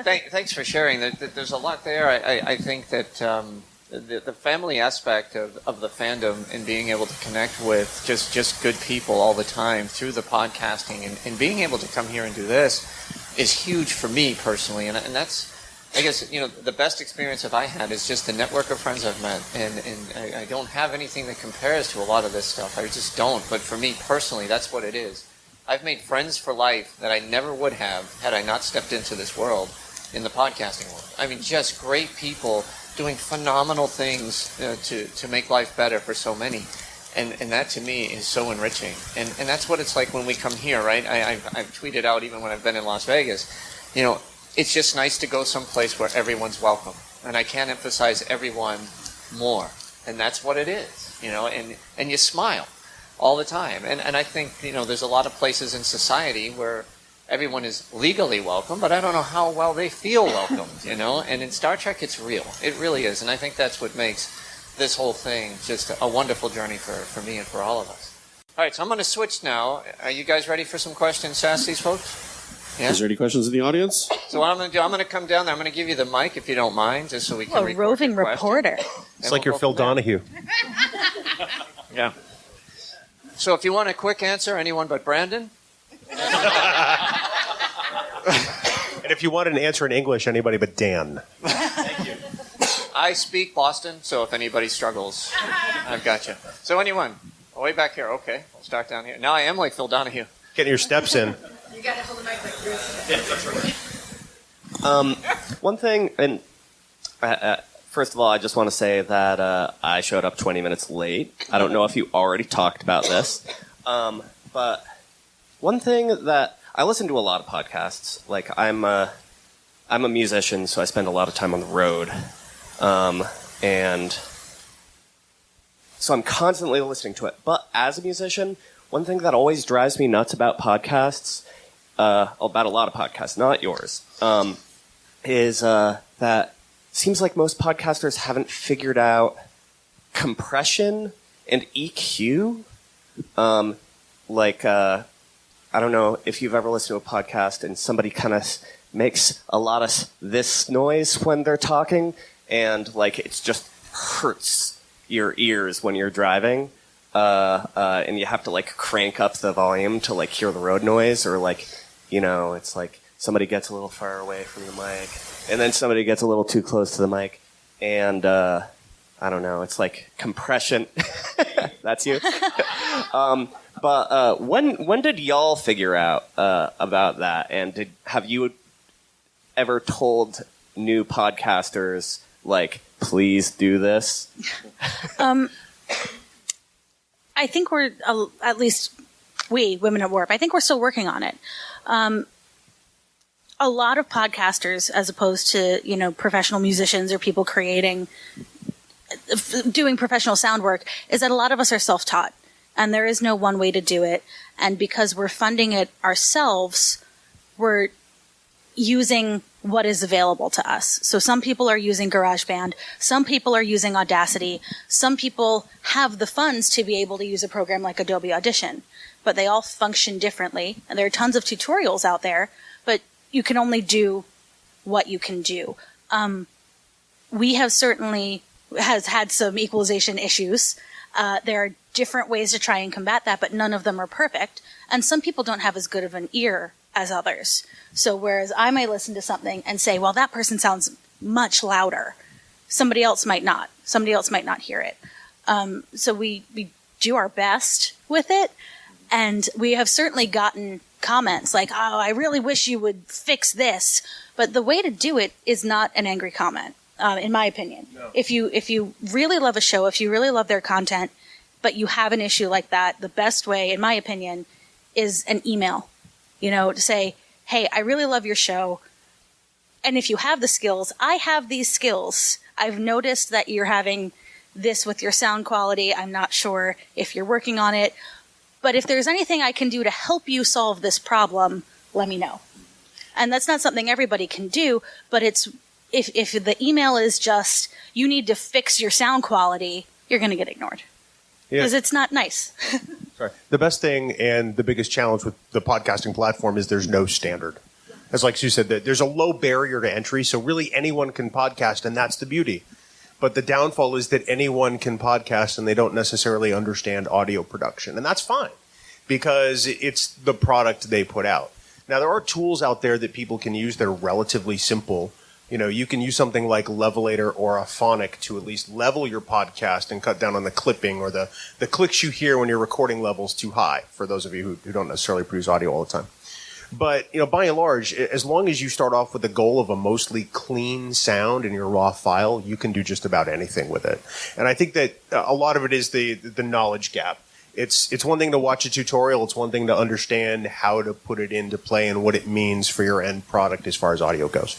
thanks for sharing. There's a lot there. I think that the family aspect of the fandom and being able to connect with just good people all the time through the podcasting and being able to come here and do this is huge for me personally. And that's, I guess, the best experience that I had is just the network of friends I've met. And I don't have anything that compares to a lot of this stuff. I just don't. But for me personally, that's what it is. I've made friends for life that I never would have had I not stepped into this world in the podcasting world. I mean, just great people doing phenomenal things to make life better for so many. And that to me is so enriching. And that's what it's like when we come here, right? I've tweeted out even when I've been in Las Vegas, it's just nice to go someplace where everyone's welcome. And I can't emphasize everyone more. And that's what it is, and you smile all the time. And I think, there's a lot of places in society where everyone is legally welcome, but I don't know how well they feel welcomed, And in Star Trek, it's real. It really is. And I think that's what makes this whole thing just a wonderful journey for me and for all of us. All right, so I'm going to switch now. Are you guys ready for some questions to ask these folks? Yeah? Is there any questions in the audience? So what I'm going to do, I'm going to come down there. I'm going to give you the mic, if you don't mind, just so we can record roving your question. reporter. It's like you're Phil Donahue. Yeah. So if you want a quick answer, anyone but Brandon? And if you want an answer in English, anybody but Dan. Thank you. I speak Boston, so if anybody struggles, I've got you. So anyone? Way back here. Okay, we'll start down here. Now I am like Phil Donahue. Getting your steps in. You got to hold the mic like this. Yeah, that's right. One thing, and first of all, I just want to say that I showed up 20 minutes late. I don't know if you already talked about this, but one thing that I listen to a lot of podcasts. Like I'm a musician, so I spend a lot of time on the road, and so I'm constantly listening to it. But as a musician, one thing that always drives me nuts about podcasts, about a lot of podcasts, not yours, is that seems like most podcasters haven't figured out compression and EQ. I don't know if you've ever listened to a podcast and somebody kind of makes a lot of this noise when they're talking, and it just hurts your ears when you're driving, and you have to crank up the volume to hear the road noise, or it's like somebody gets a little far away from the mic, and then somebody gets a little too close to the mic, and I don't know, it's like compression. That's you. But when did y'all figure out about that? And have you ever told new podcasters, please do this? I think we're, at least we, Women at Warp, I think we're still working on it. A lot of podcasters, as opposed to, professional musicians or people doing professional sound work, is that a lot of us are self-taught. And there is no one way to do it. And because we're funding it ourselves, we're using what is available to us. So some people are using GarageBand. Some people are using Audacity. Some people have the funds to be able to use a program like Adobe Audition. But they all function differently. And there are tons of tutorials out there. But you can only do what you can do. We have certainly has had some equalization issues. There are different ways to try and combat that, but none of them are perfect. And some people don't have as good of an ear as others. So whereas I might listen to something and say, well, that person sounds much louder, somebody else might not. Somebody else might not hear it. So we do our best with it. And we have certainly gotten comments like, oh, I really wish you would fix this. But the way to do it is not an angry comment. In my opinion. No. If you really love a show, if you really love their content, but you have an issue like that, the best way, in my opinion, is an email. To say, hey, I really love your show. And if you have the skills, I have these skills. I've noticed that you're having this with your sound quality. I'm not sure if you're working on it. But if there's anything I can do to help you solve this problem, let me know. And that's not something everybody can do, but it's if the email is just, you need to fix your sound quality, you're going to get ignored. because it's not nice. Sorry. The best thing and the biggest challenge with the podcasting platform is there's no standard. As like Sue said, that there's a low barrier to entry, so really anyone can podcast, and that's the beauty. But the downfall is that anyone can podcast and they don't necessarily understand audio production. And that's fine because it's the product they put out. Now, there are tools out there that people can use that are relatively simple. You know, you can use something like Levelator or Aphonic to at least level your podcast and cut down on the clipping or the clicks you hear when your recording level's too high, for those of you who don't necessarily produce audio all the time. But, you know, by and large, as long as you start off with the goal of a mostly clean sound in your raw file, you can do just about anything with it. And I think that a lot of it is the knowledge gap. It's one thing to watch a tutorial. It's one thing to understand how to put it into play and what it means for your end product as far as audio goes.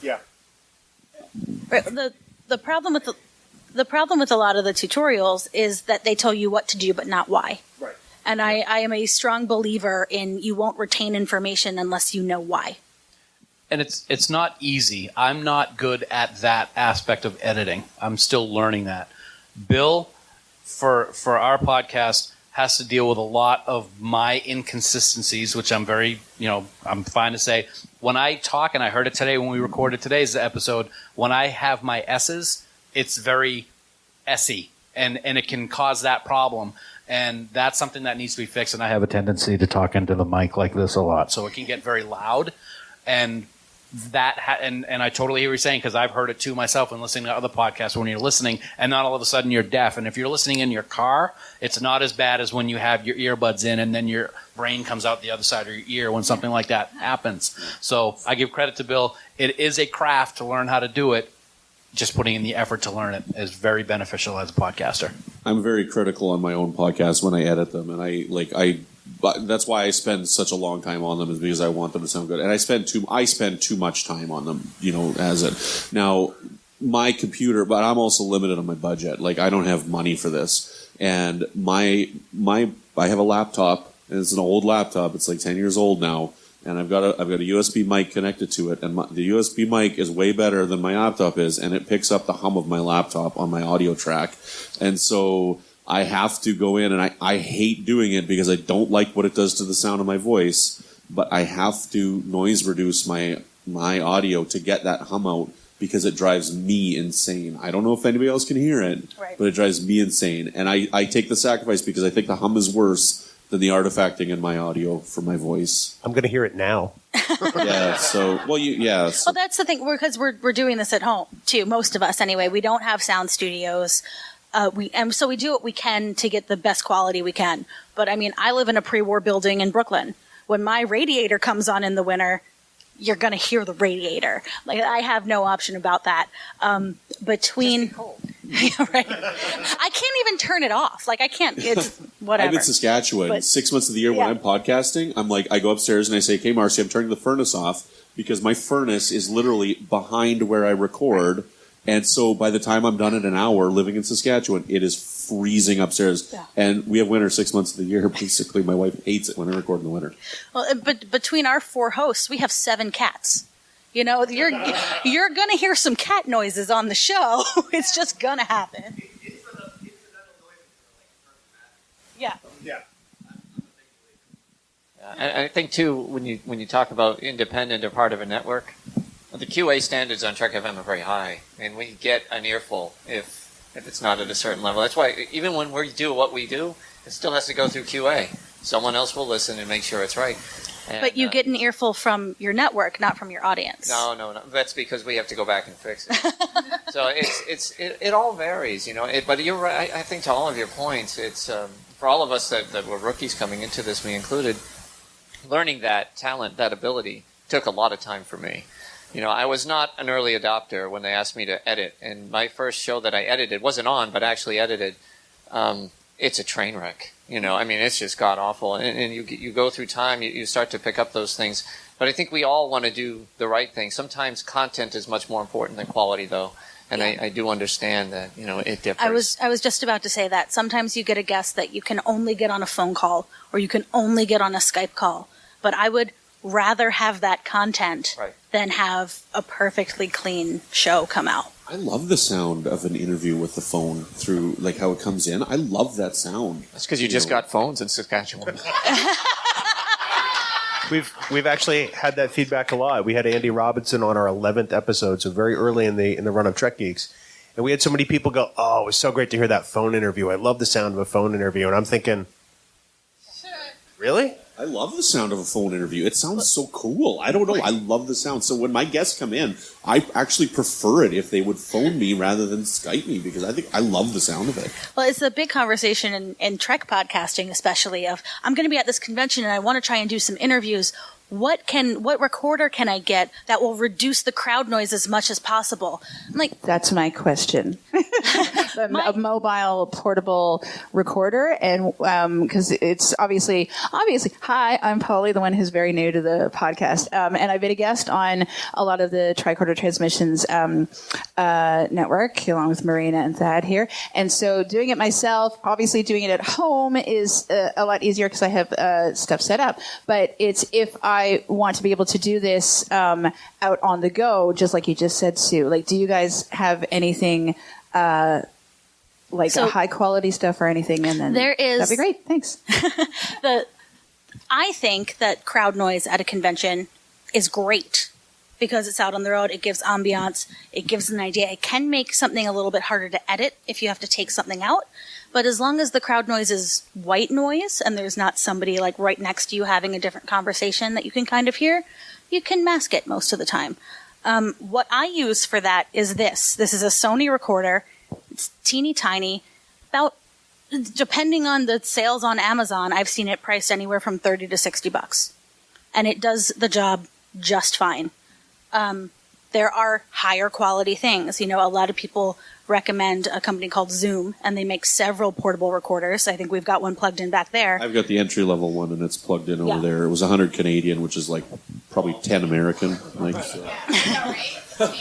Yeah. The problem with a lot of the tutorials is that they tell you what to do but not why. Right. And I am a strong believer in you won't retain information unless you know why. And it's not easy. I'm not good at that aspect of editing. I'm still learning that. Bill, for our podcast, has to deal with a lot of my inconsistencies, which I'm very, I'm fine to say. When I talk, and I heard it today when we recorded today's episode, when I have my S's, it's very S-y, and it can cause that problem. And that's something that needs to be fixed. And I have a tendency to talk into the mic like this a lot, so it can get very loud. And and I totally hear what you're saying, because I've heard it too myself when listening to other podcasts, when you're listening and not all of a sudden you're deaf. And if you're listening in your car, it's not as bad as when you have your earbuds in and then your brain comes out the other side of your ear when something like that happens. So I give credit to Bill. It is a craft to learn how to do it. Just putting in the effort to learn it is very beneficial as a podcaster. I'm very critical on my own podcasts when I edit them, and that's why I spend such a long time on them, is because I want them to sound good. And I spend too much time on them, as it. Now, my computer, but I'm also limited on my budget. Like, I don't have money for this. And I have a laptop, and it's an old laptop. It's like 10 years old now. And I've got a USB mic connected to it, and the USB mic is way better than my laptop is, and it picks up the hum of my laptop on my audio track. And so I have to go in, and I hate doing it because I don't like what it does to the sound of my voice, but I have to noise reduce my audio to get that hum out, because it drives me insane. I don't know if anybody else can hear it, right, but it drives me insane. And I take the sacrifice because I think the hum is worse than the artifacting in my audio for my voice. I'm going to hear it now. Yeah. So, Well, that's the thing, because we're doing this at home too. Most of us, anyway. We don't have sound studios. So we do what we can to get the best quality we can. But I mean, I live in a pre-war building in Brooklyn. When my radiator comes on in the winter, you're going to hear the radiator. Like, I have no option about that. Between. Just be cold. Yeah, right. I can't even turn it off. Like, I can't. It's whatever. I'm in Saskatchewan. 6 months of the year when I'm podcasting, I go upstairs and I say, "Okay, Marcy, I'm turning the furnace off," because my furnace is literally behind where I record. And so by the time I'm done in an hour living in Saskatchewan, it is freezing upstairs. Yeah. And we have winter 6 months of the year. Basically, my wife hates it when I record in the winter. Well, but between our 4 hosts, we have 7 cats. You're going to hear some cat noises on the show. It's just going to happen. Yeah. Yeah. And I think too, when you talk about independent or part of a network, the QA standards on Trek FM are very high, and we get an earful if it's not at a certain level. That's why even when we do what we do, it still has to go through QA. Someone else will listen and make sure it's right. And, but you get an earful from your network, not from your audience. No. That's because we have to go back and fix it. So it all varies, But you're right. I think to all of your points, it's for all of us that were rookies coming into this, me included, learning that talent, that ability, took a lot of time for me. I was not an early adopter when they asked me to edit, and my first show that I edited wasn't on, but actually edited. It's a train wreck. It's just god awful. And you go through time, you start to pick up those things. But I think we all want to do the right thing. Sometimes content is much more important than quality, though. And yeah. I do understand that, it differs. I was just about to say that. Sometimes you get a guest that you can only get on a phone call, or you can only get on a Skype call. But I would rather have that content than have a perfectly clean show come out. I love the sound of an interview with the phone through, like how it comes in. I love that sound. That's because you just got phones in Saskatchewan. We've actually had that feedback a lot. We had Andy Robinson on our 11th episode, so very early in the run of Trek Geeks, and we had so many people go, "Oh, it was so great to hear that phone interview. I love the sound of a phone interview." And I'm thinking, really? I love the sound of a phone interview. It sounds so cool. I don't know. I love the sound. So when my guests come in, I actually prefer it if they would phone me rather than Skype me, because I think I love the sound of it. Well, it's a big conversation in Trek podcasting, especially of, I'm going to be at this convention and I want to try and do some interviews. What recorder can I get that will reduce the crowd noise as much as possible? I'm like, that's my question. A mobile portable recorder, and because it's obviously. Hi, I'm Polly, the one who's very new to the podcast, and I've been a guest on a lot of the Tricorder Transmissions network, along with Marina and Thad here. And so, doing it myself, obviously doing it at home is a lot easier because I have stuff set up. But it's if I want to be able to do this out on the go, just like you just said, Sue. Like, do you guys have anything? A high quality stuff or anything, and then that'd be great. Thanks. I think that crowd noise at a convention is great because it's out on the road. It gives ambiance. It gives an idea. It can make something a little bit harder to edit if you have to take something out. But as long as the crowd noise is white noise and there's not somebody like right next to you having a different conversation that you can kind of hear, you can mask it most of the time. What I use for that is this. This is a Sony recorder. It's teeny tiny. About, depending on the sales on Amazon, I've seen it priced anywhere from $30 to $60. And it does the job just fine. There are higher quality things. You know, a lot of people recommend a company called Zoom, and they make several portable recorders. I think we've got one plugged in back there. I've got the entry-level one, and it's plugged in over there. It was 100 Canadian, which is like probably 10 American. Like, so.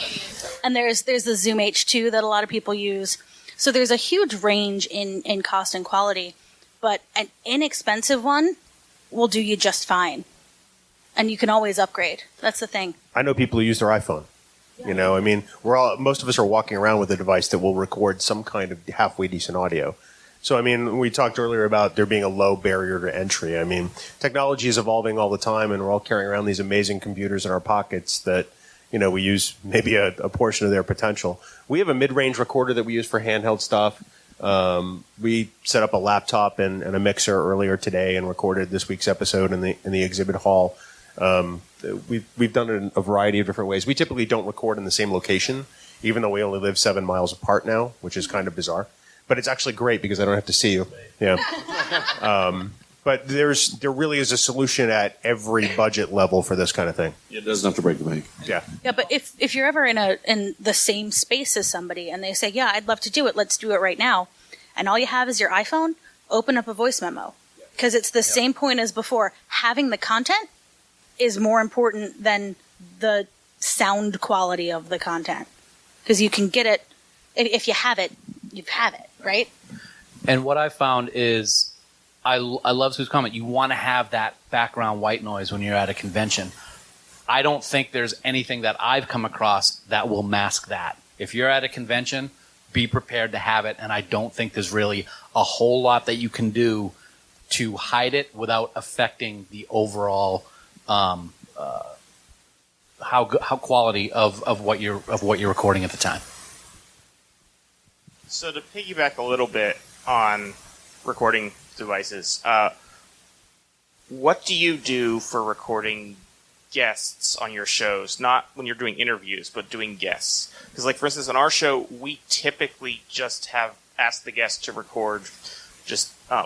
And there's the Zoom H2 that a lot of people use. So there's a huge range in cost and quality, but an inexpensive one will do you just fine. And you can always upgrade. That's the thing. I know people who use their iPhone. You know, I mean, most of us are walking around with a device that will record some kind of halfway decent audio. So, I mean, we talked earlier about there being a low barrier to entry. I mean, technology is evolving all the time, and we're all carrying around these amazing computers in our pockets that, you know, we use maybe a portion of their potential. We have a mid-range recorder that we use for handheld stuff. We set up a laptop and a mixer earlier today and recorded this week's episode in the exhibit hall. We've done it in a variety of different ways. We typically don't record in the same location, even though we only live 7 miles apart now, which is kind of bizarre. But it's actually great because I don't have to see you. Yeah. But there really is a solution at every budget level for this kind of thing. It doesn't have to break the bank. Yeah. Yeah, but if you're ever in the same space as somebody and they say, "Yeah, I'd love to do it. Let's do it right now," and all you have is your iPhone, open up a voice memo, because it's the same point as before. Having the content is more important than the sound quality of the content, because you can get it if you have it, right? And what I found is, I love Sue's comment. You want to have that background white noise when you're at a convention. I don't think there's anything that I've come across that will mask that. If you're at a convention, be prepared to have it, and I don't think there's really a whole lot that you can do to hide it without affecting the overall how quality of what you're recording at the time. So to piggyback a little bit on recording devices, what do you do for recording guests on your shows? Not when you're doing interviews, but doing guests. Because, like, for instance, on our show, we typically just have asked the guest to record.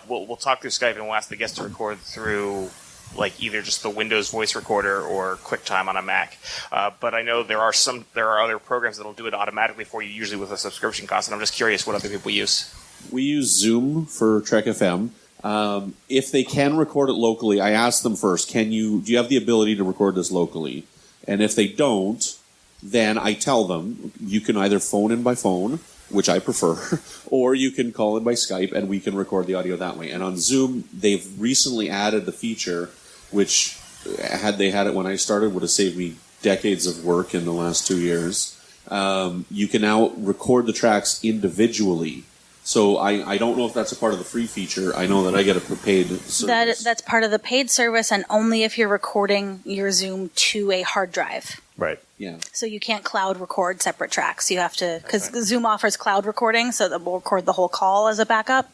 We'll talk through Skype and we'll ask the guest to record through, like, either just the Windows voice recorder or QuickTime on a Mac. But I know there are other programs that'll do it automatically for you, usually with a subscription cost. And I'm just curious what other people use. We use Zoom for Trek FM. If they can record it locally, I ask them first, do you have the ability to record this locally? And if they don't, then I tell them, you can either phone in by phone, which I prefer, or you can call in by Skype and we can record the audio that way. And on Zoom, they've recently added the feature, which, had they had it when I started, would have saved me decades of work in the last 2 years. you can now record the tracks individually. So I don't know if that's a part of the free feature. I know that I get a paid service. That's part of the paid service, and only if you're recording your Zoom to a hard drive. Right. Yeah. So you can't cloud record separate tracks. You have to, because Zoom offers cloud recording, so that we'll record the whole call as a backup.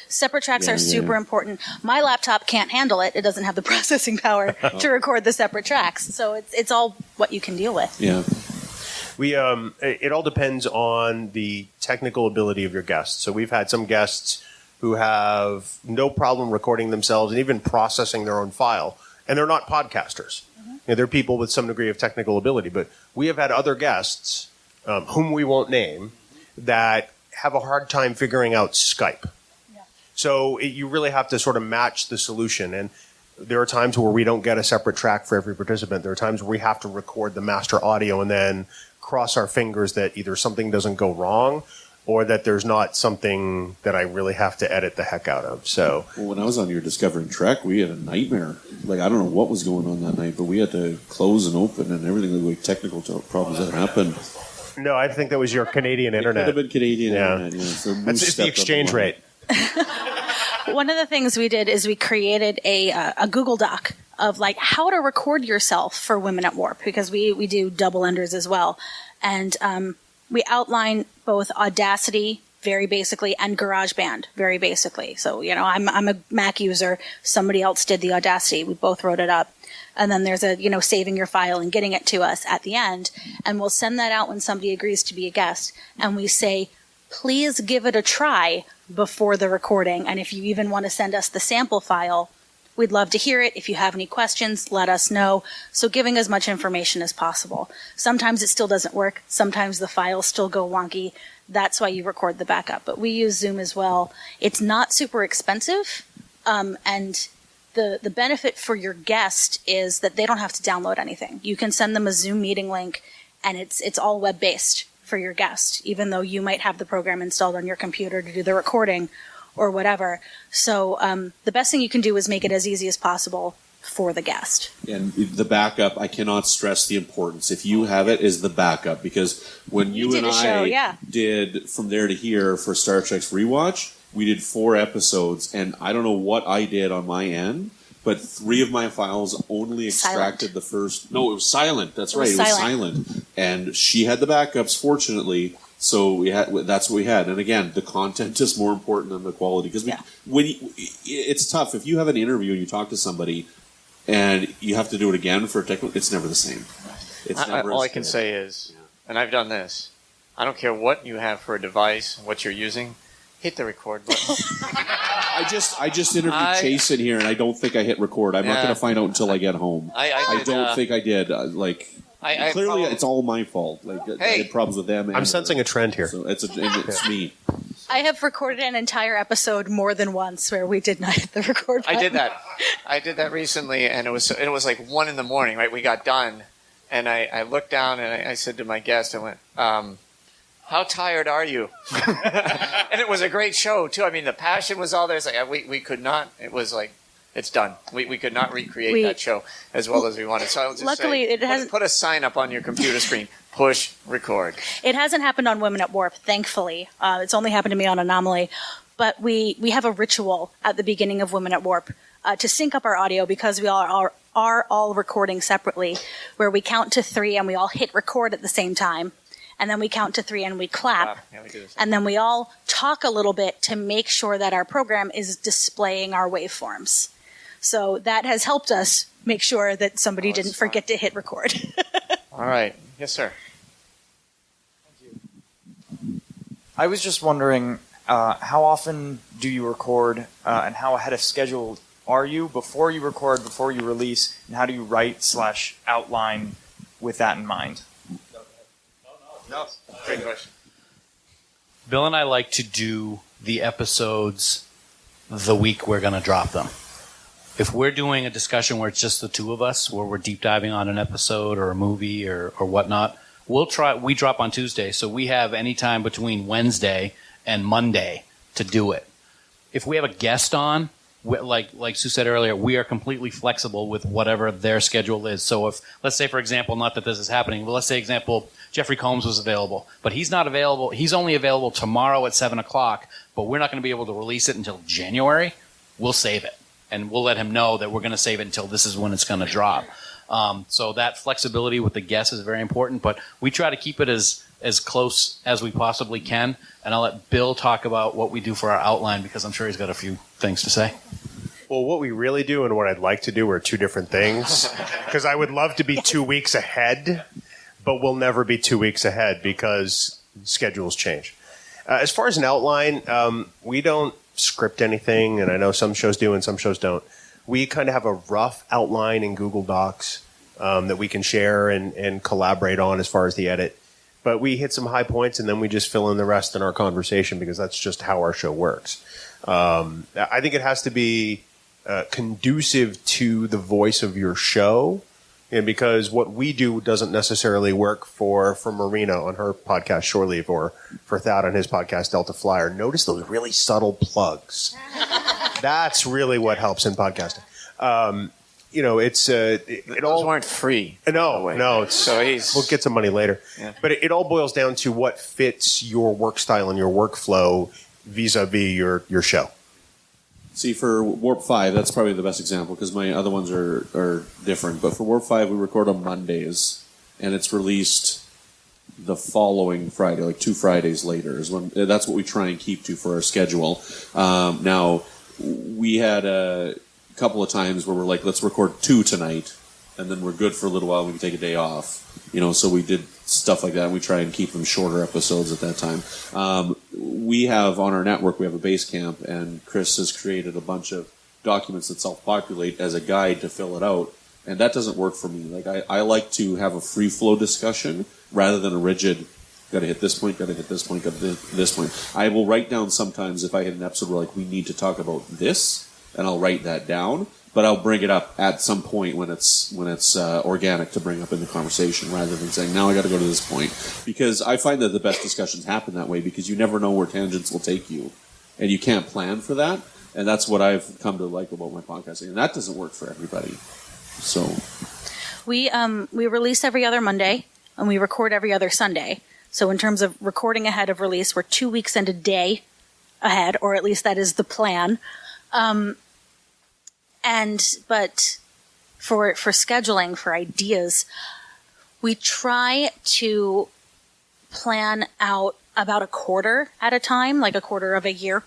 Separate tracks are super important. My laptop can't handle it. It doesn't have the processing power to record the separate tracks. So it's all what you can deal with. Yeah. It all depends on the technical ability of your guests. So we've had some guests who have no problem recording themselves and even processing their own file, and they're not podcasters. They're people with some degree of technical ability. But we have had other guests, whom we won't name, that have a hard time figuring out Skype. So you really have to sort of match the solution. And there are times where we don't get a separate track for every participant. There are times where we have to record the master audio and then cross our fingers that either something doesn't go wrong or that there's not something that I really have to edit the heck out of. So, well, when I was on your Discovering Trek, we had a nightmare. Like, I don't know what was going on that night, but we had to close and open and everything, like technical problems that happened. No, I think that was your Canadian internet. It could have been Canadian internet. Yeah. So it's the exchange rate. One of the things we did is we created a Google Doc of like how to record yourself for Women at Warp, because we do double enders as well. And we outline both Audacity very basically and GarageBand very basically. So, I'm a Mac user. Somebody else did the Audacity. We both wrote it up. And then there's a, saving your file and getting it to us at the end. And we'll send that out when somebody agrees to be a guest. And we say, please give it a try before the recording. And if you even want to send us the sample file, we'd love to hear it. If you have any questions, let us know. So giving as much information as possible. Sometimes it still doesn't work. Sometimes the files still go wonky. That's why you record the backup. But we use Zoom as well. It's not super expensive. And the benefit for your guest is that they don't have to download anything. You can send them a Zoom meeting link, and it's all web-based for your guest, even though you might have the program installed on your computer to do the recording or whatever. So the best thing you can do is make it as easy as possible for the guest. And the backup, I cannot stress the importance. If you have it, is the backup. Because when you and I did From There to Here for Star Trek's Rewatch, we did 4 episodes, and I don't know what I did on my end, but 3 of my files only extracted the first... No, it was silent. That's right. It was silent. And she had the backups, fortunately. So that's what we had. And again, the content is more important than the quality. Because it's tough. If you have an interview and you talk to somebody and you have to do it again for a technical, it's never the same. It's never all I can say is, and I've done this, I don't care what you have for a device, what you're using, hit the record button. I just interviewed Chase in here, and I don't think I hit record. I'm not going to find out until I get home. I don't think I did. Clearly, it's all my fault. I had problems with them. I'm sensing a trend here. So it's me. I have recorded an entire episode more than once where we did not hit the record button. I did that recently, and it was like 1 a.m, right? We got done, and I looked down, and I said to my guest, I went, how tired are you? And it was a great show, too. I mean, the passion was all there. It's like, we could not, it was like, it's done. We could not recreate that show as well as we wanted. So I was just luckily, put a sign up on your computer screen. Push record. It hasn't happened on Women at Warp, thankfully. It's only happened to me on Anomaly. But we have a ritual at the beginning of Women at Warp to sync up our audio, because we are all recording separately, where we count to 3 and we all hit record at the same time. And then we count to 3 and we clap. Yeah, we do this. And then we all talk a little bit to make sure that our program is displaying our waveforms. So that has helped us make sure that somebody didn't forget to hit record. All right. Yes, sir. Thank you. I was just wondering, how often do you record, and how ahead of schedule are you before you record, before you release, and how do you write/outline with that in mind? No, great question. Bill and I like to do the episodes the week we're going to drop them. If we're doing a discussion where it's just the 2 of us, where we're deep diving on an episode or a movie or whatnot, we drop on Tuesday, so we have any time between Wednesday and Monday to do it. If we have a guest on, like Sue said earlier, we are completely flexible with whatever their schedule is. So if, let's say, for example, not that this is happening, but let's say, example, Jeffrey Combs was available, but he's not available. He's only available tomorrow at 7 o'clock, but we're not going to be able to release it until January. We'll save it, and we'll let him know that we're going to save it until this is when it's going to drop. So that flexibility with the guests is very important, but we try to keep it as close as we possibly can. And I'll let Bill talk about what we do for our outline, because I'm sure he's got a few things to say. Well, what we really do and what I'd like to do are two different things. Because I would love to be 2 weeks ahead, but we'll never be 2 weeks ahead because schedules change. As far as an outline, we don't script anything, and I know some shows do and some shows don't. We kind of have a rough outline in Google Docs that we can share and collaborate on as far as the edit. But we hit some high points, and then we just fill in the rest in our conversation, because that's just how our show works. I think it has to be conducive to the voice of your show, and because what we do doesn't necessarily work for Marina on her podcast Shore Leave, or for Thad on his podcast Delta Flyer. Notice those really subtle plugs. That's really what helps in podcasting. It all weren't free. No. We'll get some money later. Yeah. But it all boils down to what fits your work style and your workflow vis-a-vis your show. See, for Warp 5, that's probably the best example, because my other ones are different. But for Warp 5, we record on Mondays, and it's released the following Friday, like 2 Fridays later. That's what we try and keep to for our schedule. Now, we had a couple of times where we're like, let's record 2 tonight, and then we're good for a little while and we can take a day off. So we did stuff like that. We try and keep them shorter episodes at that time. We have on our network, we have a base camp, and Chris has created a bunch of documents that self-populate as a guide to fill it out. And that doesn't work for me. Like I like to have a free flow discussion rather than a rigid, got to hit this point, got to hit this point, got to hit this point. I will write down sometimes if I hit an episode where like we need to talk about this, and I'll write that down. But I'll bring it up at some point when it's organic to bring up in the conversation, rather than saying, now I got to go to this point. Because I find that the best discussions happen that way, because you never know where tangents will take you. And you can't plan for that. And that's what I've come to like about my podcasting. And that doesn't work for everybody. So we release every other Monday, and we record every other Sunday. So in terms of recording ahead of release, we're 2 weeks and a day ahead, or at least that is the plan. But for scheduling, for ideas, we try to plan out about a quarter at a time, like a quarter of a year,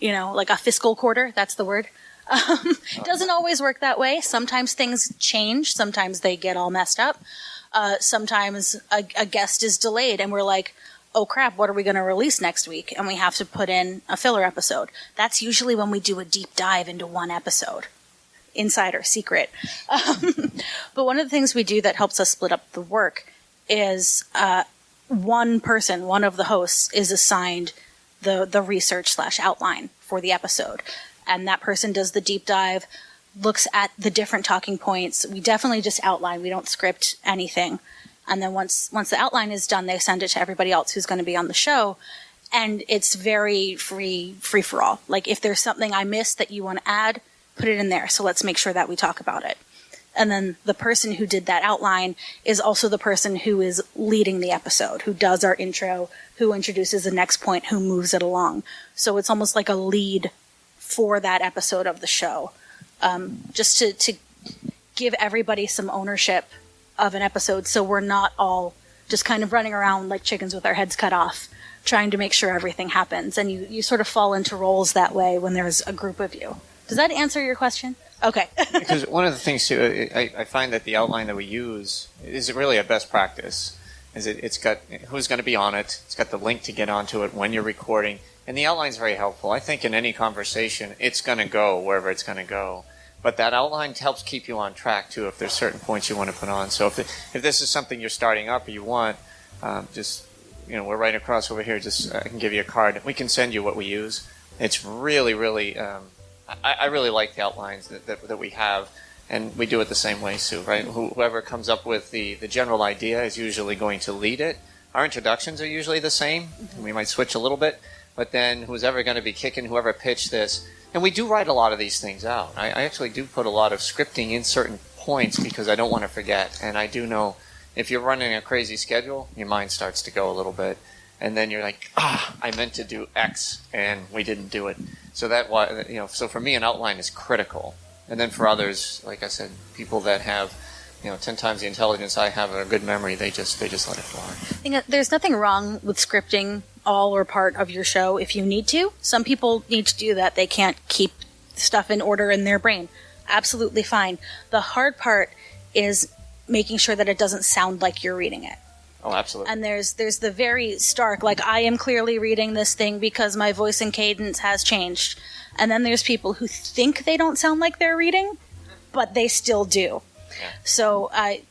like a fiscal quarter. That's the word. It doesn't always work that way. Sometimes things change. Sometimes they get all messed up. Sometimes a guest is delayed and we're like, oh crap, what are we going to release next week? And we have to put in a filler episode. That's usually when we do a deep dive into one episode. Insider secret. But one of the things we do that helps us split up the work is one of the hosts is assigned the research / outline for the episode. And that person does the deep dive, looks at the different talking points. We definitely just outline. We don't script anything. And then once the outline is done, they send it to everybody else who's going to be on the show. And it's very free for all. Like if there's something I missed that you want to add, put it in there. So let's make sure that we talk about it. And then the person who did that outline is also the person who is leading the episode, who does our intro, who introduces the next point, who moves it along. So it's almost like a lead for that episode of the show. Just to give everybody some ownership of an episode, so we're not all just kind of running around like chickens with our heads cut off, trying to make sure everything happens. And you sort of fall into roles that way when there's a group of you. Does that answer your question? Okay. Because one of the things, too, I find that the outline that we use is really a best practice. It's got who's going to be on it. It's got the link to get onto it when you're recording. And the outline's very helpful. I think in any conversation, it's going to go wherever it's going to go. But that outline helps keep you on track, too, if there's certain points you want to put on. So if this is something you're starting up or you want, we're right across over here. I can give you a card. We can send you what we use. It's really, really... I really like the outlines that we have, and we do it the same way, Sue, right? Whoever comes up with the general idea is usually going to lead it. Our introductions are usually the same. Mm-hmm. We might switch a little bit, but then who's ever going to be kicking, whoever pitched this, And we do write a lot of these things out. I actually do put a lot of scripting in certain points because I don't want to forget. And I do know if you're running a crazy schedule, your mind starts to go a little bit. And then you're like, I meant to do X and we didn't do it. So so for me, an outline is critical. And then for others, like I said, people that have 10 times the intelligence I have and a good memory, they just let it fly. I think there's nothing wrong with scripting all or part of your show if you need to. Some people need to do that. They can't keep stuff in order in their brain. Absolutely fine. The hard part is making sure that it doesn't sound like you're reading it. Oh, absolutely. And there's the very stark, like, I am clearly reading this thing because my voice and cadence has changed. And then there's people who think they don't sound like they're reading, but they still do. Yeah. So, I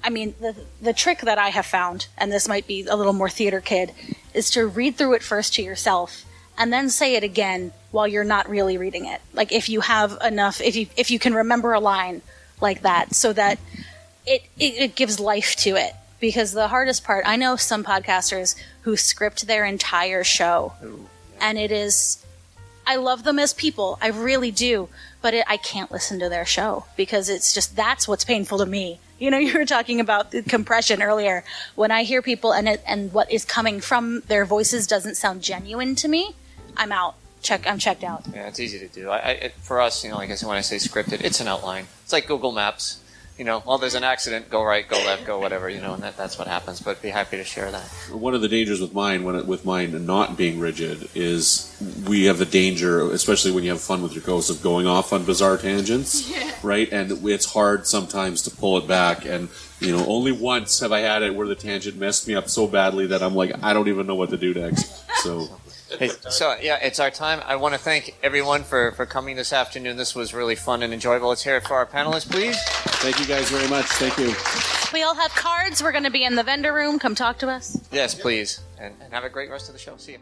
mean, the trick that I have found, and this might be a little more theater kid, is to read through it first to yourself and then say it again while you're not really reading it. Like, if you have enough, if you can remember a line like that, so that it gives life to it. Because the hardest part, I know some podcasters who script their entire show. Ooh, yeah. And it is, I love them as people, I really do, but I can't listen to their show because it's just, that's what's painful to me. You were talking about the compression earlier. When I hear people and what is coming from their voices doesn't sound genuine to me, I'm out. I'm checked out. Yeah, it's easy to do. For us, like I said, when I say scripted, it's an outline. It's like Google Maps. There's an accident, go right, go left, go whatever, and that's what happens. But be happy to share that. One of the dangers with mine not being rigid is we have the danger, especially when you have fun with your co-hosts, of going off on bizarre tangents, right? And it's hard sometimes to pull it back. And only once have I had it where the tangent messed me up so badly that I'm like, I don't even know what to do next. So. Hey, it's our time. I want to thank everyone for coming this afternoon. This was really fun and enjoyable. Let's hear it for our panelists, please. Thank you guys very much. Thank you. We all have cards. We're going to be in the vendor room. Come talk to us. Yes, please. And have a great rest of the show. See you.